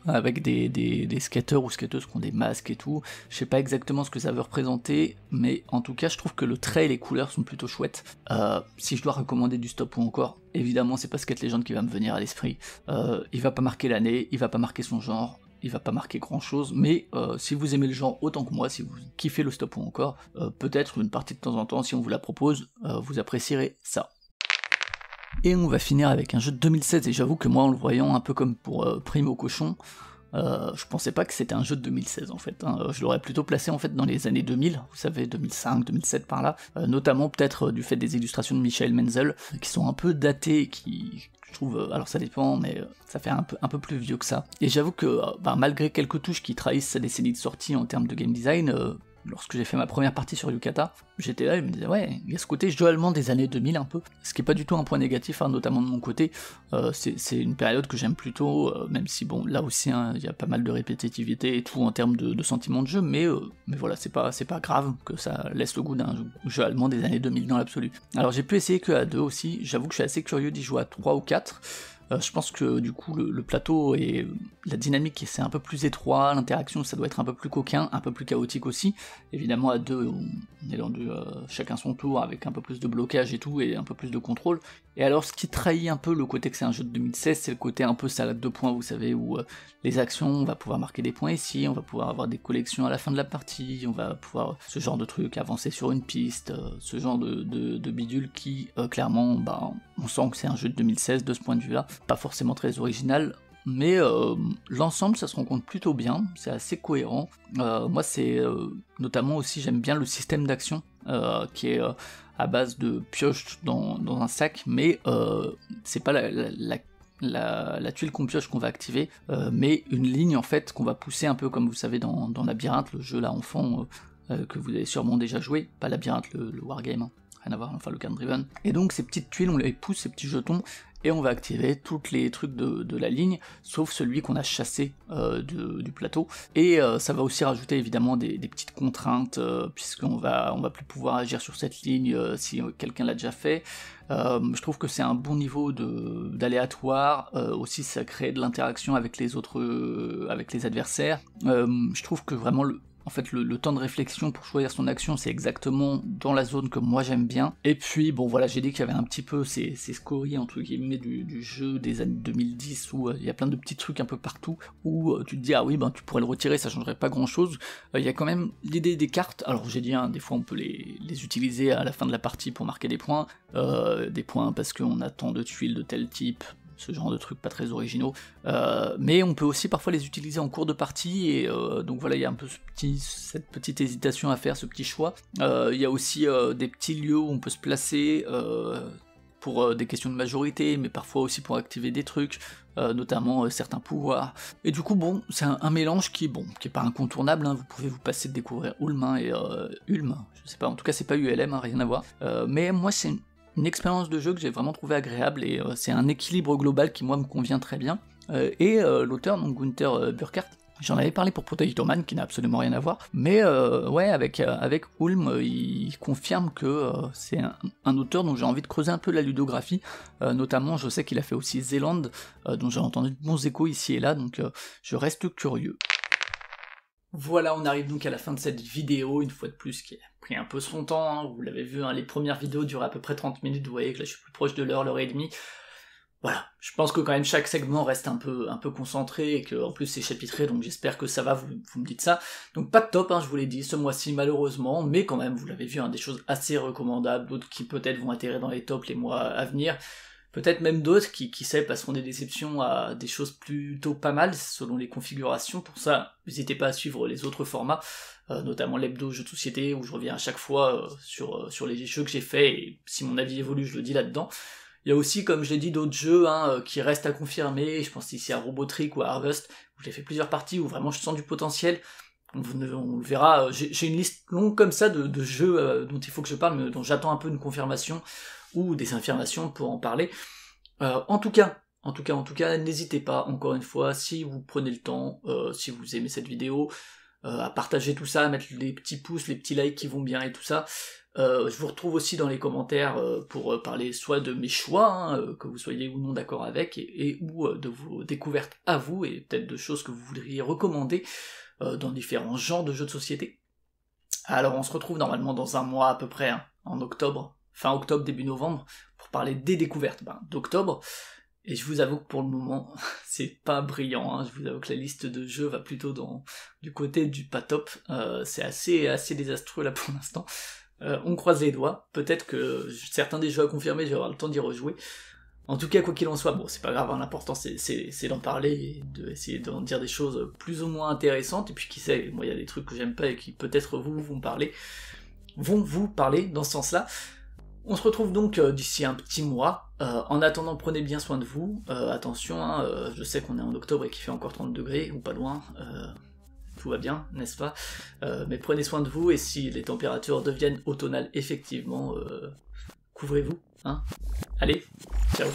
avec des skateurs ou skateuses qui ont des masques et tout, je sais pas exactement ce que ça veut représenter, mais en tout cas je trouve que le trait et les couleurs sont plutôt chouettes. Si je dois recommander du stop ou encore, évidemment c'est pas Skate Legends qui va me venir à l'esprit, il va pas marquer l'année, il va pas marquer son genre, il va pas marquer grand chose, mais si vous aimez le genre autant que moi, si vous kiffez le stop ou encore, peut-être une partie de temps en temps, si on vous la propose, vous apprécierez ça. Et on va finir avec un jeu de 2016, et j'avoue que moi en le voyant un peu comme pour Primo Cochon, je pensais pas que c'était un jeu de 2016 en fait, hein. Je l'aurais plutôt placé en fait dans les années 2000, vous savez, 2005, 2007 par là, notamment peut-être du fait des illustrations de Michael Menzel, qui sont un peu datées, qui je trouve, alors ça dépend, mais ça fait un peu plus vieux que ça. Et j'avoue que malgré quelques touches qui trahissent sa décennie de sortie en termes de game design, lorsque j'ai fait ma première partie sur Yukata, j'étais là et je me disais ouais, il y a ce côté jeu allemand des années 2000 un peu, ce qui est pas du tout un point négatif, hein, notamment de mon côté, c'est une période que j'aime plutôt, même si bon, là aussi hein, il y a pas mal de répétitivité et tout en termes de sentiment de jeu, mais voilà, c'est pas grave que ça laisse le goût d'un jeu allemand des années 2000 dans l'absolu. Alors j'ai pu essayer que à 2 aussi, j'avoue que je suis assez curieux d'y jouer à 3 ou 4, je pense que du coup le plateau et la dynamique c'est un peu plus étroit, l'interaction ça doit être un peu plus coquin, un peu plus chaotique aussi. Évidemment à 2 on est dans du chacun son tour avec un peu plus de blocage et tout et un peu plus de contrôle. Et alors ce qui trahit un peu le côté que c'est un jeu de 2016, c'est le côté un peu salade de points, vous savez, où les actions, on va pouvoir marquer des points ici, on va pouvoir avoir des collections à la fin de la partie, on va pouvoir ce genre de truc, avancer sur une piste, ce genre de bidule qui clairement on sent que c'est un jeu de 2016 de ce point de vue là, pas forcément très original, mais l'ensemble ça se rencontre plutôt bien, c'est assez cohérent. Moi c'est notamment aussi j'aime bien le système d'action qui est à base de pioches dans un sac, mais c'est pas la tuile qu'on pioche qu'on va activer, mais une ligne en fait qu'on va pousser un peu comme vous savez dans Labyrinthe, le jeu là enfant que vous avez sûrement déjà joué, pas Labyrinthe le wargame, hein, rien à voir, enfin le card driven. Et donc ces petites tuiles on les pousse, ces petits jetons, et on va activer tous les trucs de la ligne, sauf celui qu'on a chassé du plateau. Et ça va aussi rajouter évidemment des petites contraintes, puisqu'on va plus pouvoir agir sur cette ligne si quelqu'un l'a déjà fait. Je trouve que c'est un bon niveau d'aléatoire, aussi ça crée de l'interaction avec les autres, avec les adversaires. Je trouve que vraiment en fait, le temps de réflexion pour choisir son action, c'est exactement dans la zone que moi j'aime bien. Et puis, bon voilà, j'ai dit qu'il y avait un petit peu ces scories, entre guillemets, du jeu des années 2010, où il y a plein de petits trucs un peu partout, où tu te dis, ah oui, tu pourrais le retirer, ça changerait pas grand-chose. Il y a quand même l'idée des cartes, alors j'ai dit, hein, des fois on peut les utiliser à la fin de la partie pour marquer des points parce qu'on a tant de tuiles de tel type, ce genre de trucs pas très originaux, mais on peut aussi parfois les utiliser en cours de partie, et donc voilà, il y a un peu cette petite hésitation à faire, ce petit choix. Il y a aussi des petits lieux où on peut se placer pour des questions de majorité, mais parfois aussi pour activer des trucs, notamment certains pouvoirs. Et du coup, bon, c'est un mélange qui est pas incontournable, hein. Vous pouvez vous passer de découvrir Ulm et Ulm, je sais pas, en tout cas c'est pas ULM, hein, rien à voir, mais moi c'est une expérience de jeu que j'ai vraiment trouvé agréable, et c'est un équilibre global qui moi me convient très bien. Et l'auteur, donc Günther Burkhardt, j'en avais parlé pour Potato Man, qui n'a absolument rien à voir, mais ouais, avec Ulm, il confirme que c'est un auteur dont j'ai envie de creuser un peu la ludographie, notamment je sais qu'il a fait aussi Zealand, dont j'ai entendu de bons échos ici et là, donc je reste curieux. Voilà, on arrive donc à la fin de cette vidéo, une fois de plus, qui a pris un peu son temps, hein. Vous l'avez vu, hein, les premières vidéos durent à peu près 30 minutes, vous voyez que là je suis plus proche de l'heure et demie. Voilà, je pense que quand même chaque segment reste un peu concentré, et que en plus c'est chapitré, donc j'espère que ça va, vous me dites ça. Donc pas de top, hein, je vous l'ai dit, ce mois-ci malheureusement, mais quand même, vous l'avez vu, hein, des choses assez recommandables, d'autres qui peut-être vont atterrir dans les tops les mois à venir. peut-être même d'autres, qui sait, passeront des déceptions à des choses plutôt pas mal, selon les configurations. Pour ça, n'hésitez pas à suivre les autres formats, notamment l'hebdo jeux de société, où je reviens à chaque fois sur les jeux que j'ai faits, et si mon avis évolue, je le dis là-dedans. Il y a aussi, comme je l'ai dit, d'autres jeux qui restent à confirmer, je pense ici à Robotrick ou à Harvest, où j'ai fait plusieurs parties, où vraiment je sens du potentiel. On le verra, j'ai une liste longue comme ça de jeux dont il faut que je parle, mais dont j'attends un peu une confirmation, ou des affirmations pour en parler. En tout cas, n'hésitez pas, encore une fois, si vous prenez le temps, si vous aimez cette vidéo, à partager tout ça, à mettre les petits pouces, les petits likes qui vont bien et tout ça. Je vous retrouve aussi dans les commentaires pour parler soit de mes choix, que vous soyez ou non d'accord avec, ou de vos découvertes à vous, et peut-être de choses que vous voudriez recommander dans différents genres de jeux de société. Alors on se retrouve normalement dans un mois à peu près, en octobre, fin octobre, début novembre, pour parler des découvertes d'octobre. Et je vous avoue que pour le moment, c'est pas brillant, je vous avoue que la liste de jeux va plutôt du côté du pas top, c'est assez désastreux là pour l'instant. On croise les doigts, peut-être que certains des jeux à confirmer, je vais avoir le temps d'y rejouer. En tout cas, quoi qu'il en soit, bon, c'est pas grave, l'important c'est d'en parler, et d'essayer d'en dire des choses plus ou moins intéressantes, et puis qui sait, moi il y a des trucs que j'aime pas et qui peut-être vont vous parler dans ce sens-là. On se retrouve donc d'ici un petit mois. En attendant, prenez bien soin de vous. Attention, je sais qu'on est en octobre et qu'il fait encore 30 degrés, ou pas loin. Tout va bien, n'est-ce pas? Mais prenez soin de vous, et si les températures deviennent automnales, effectivement, couvrez-vous. Allez, ciao.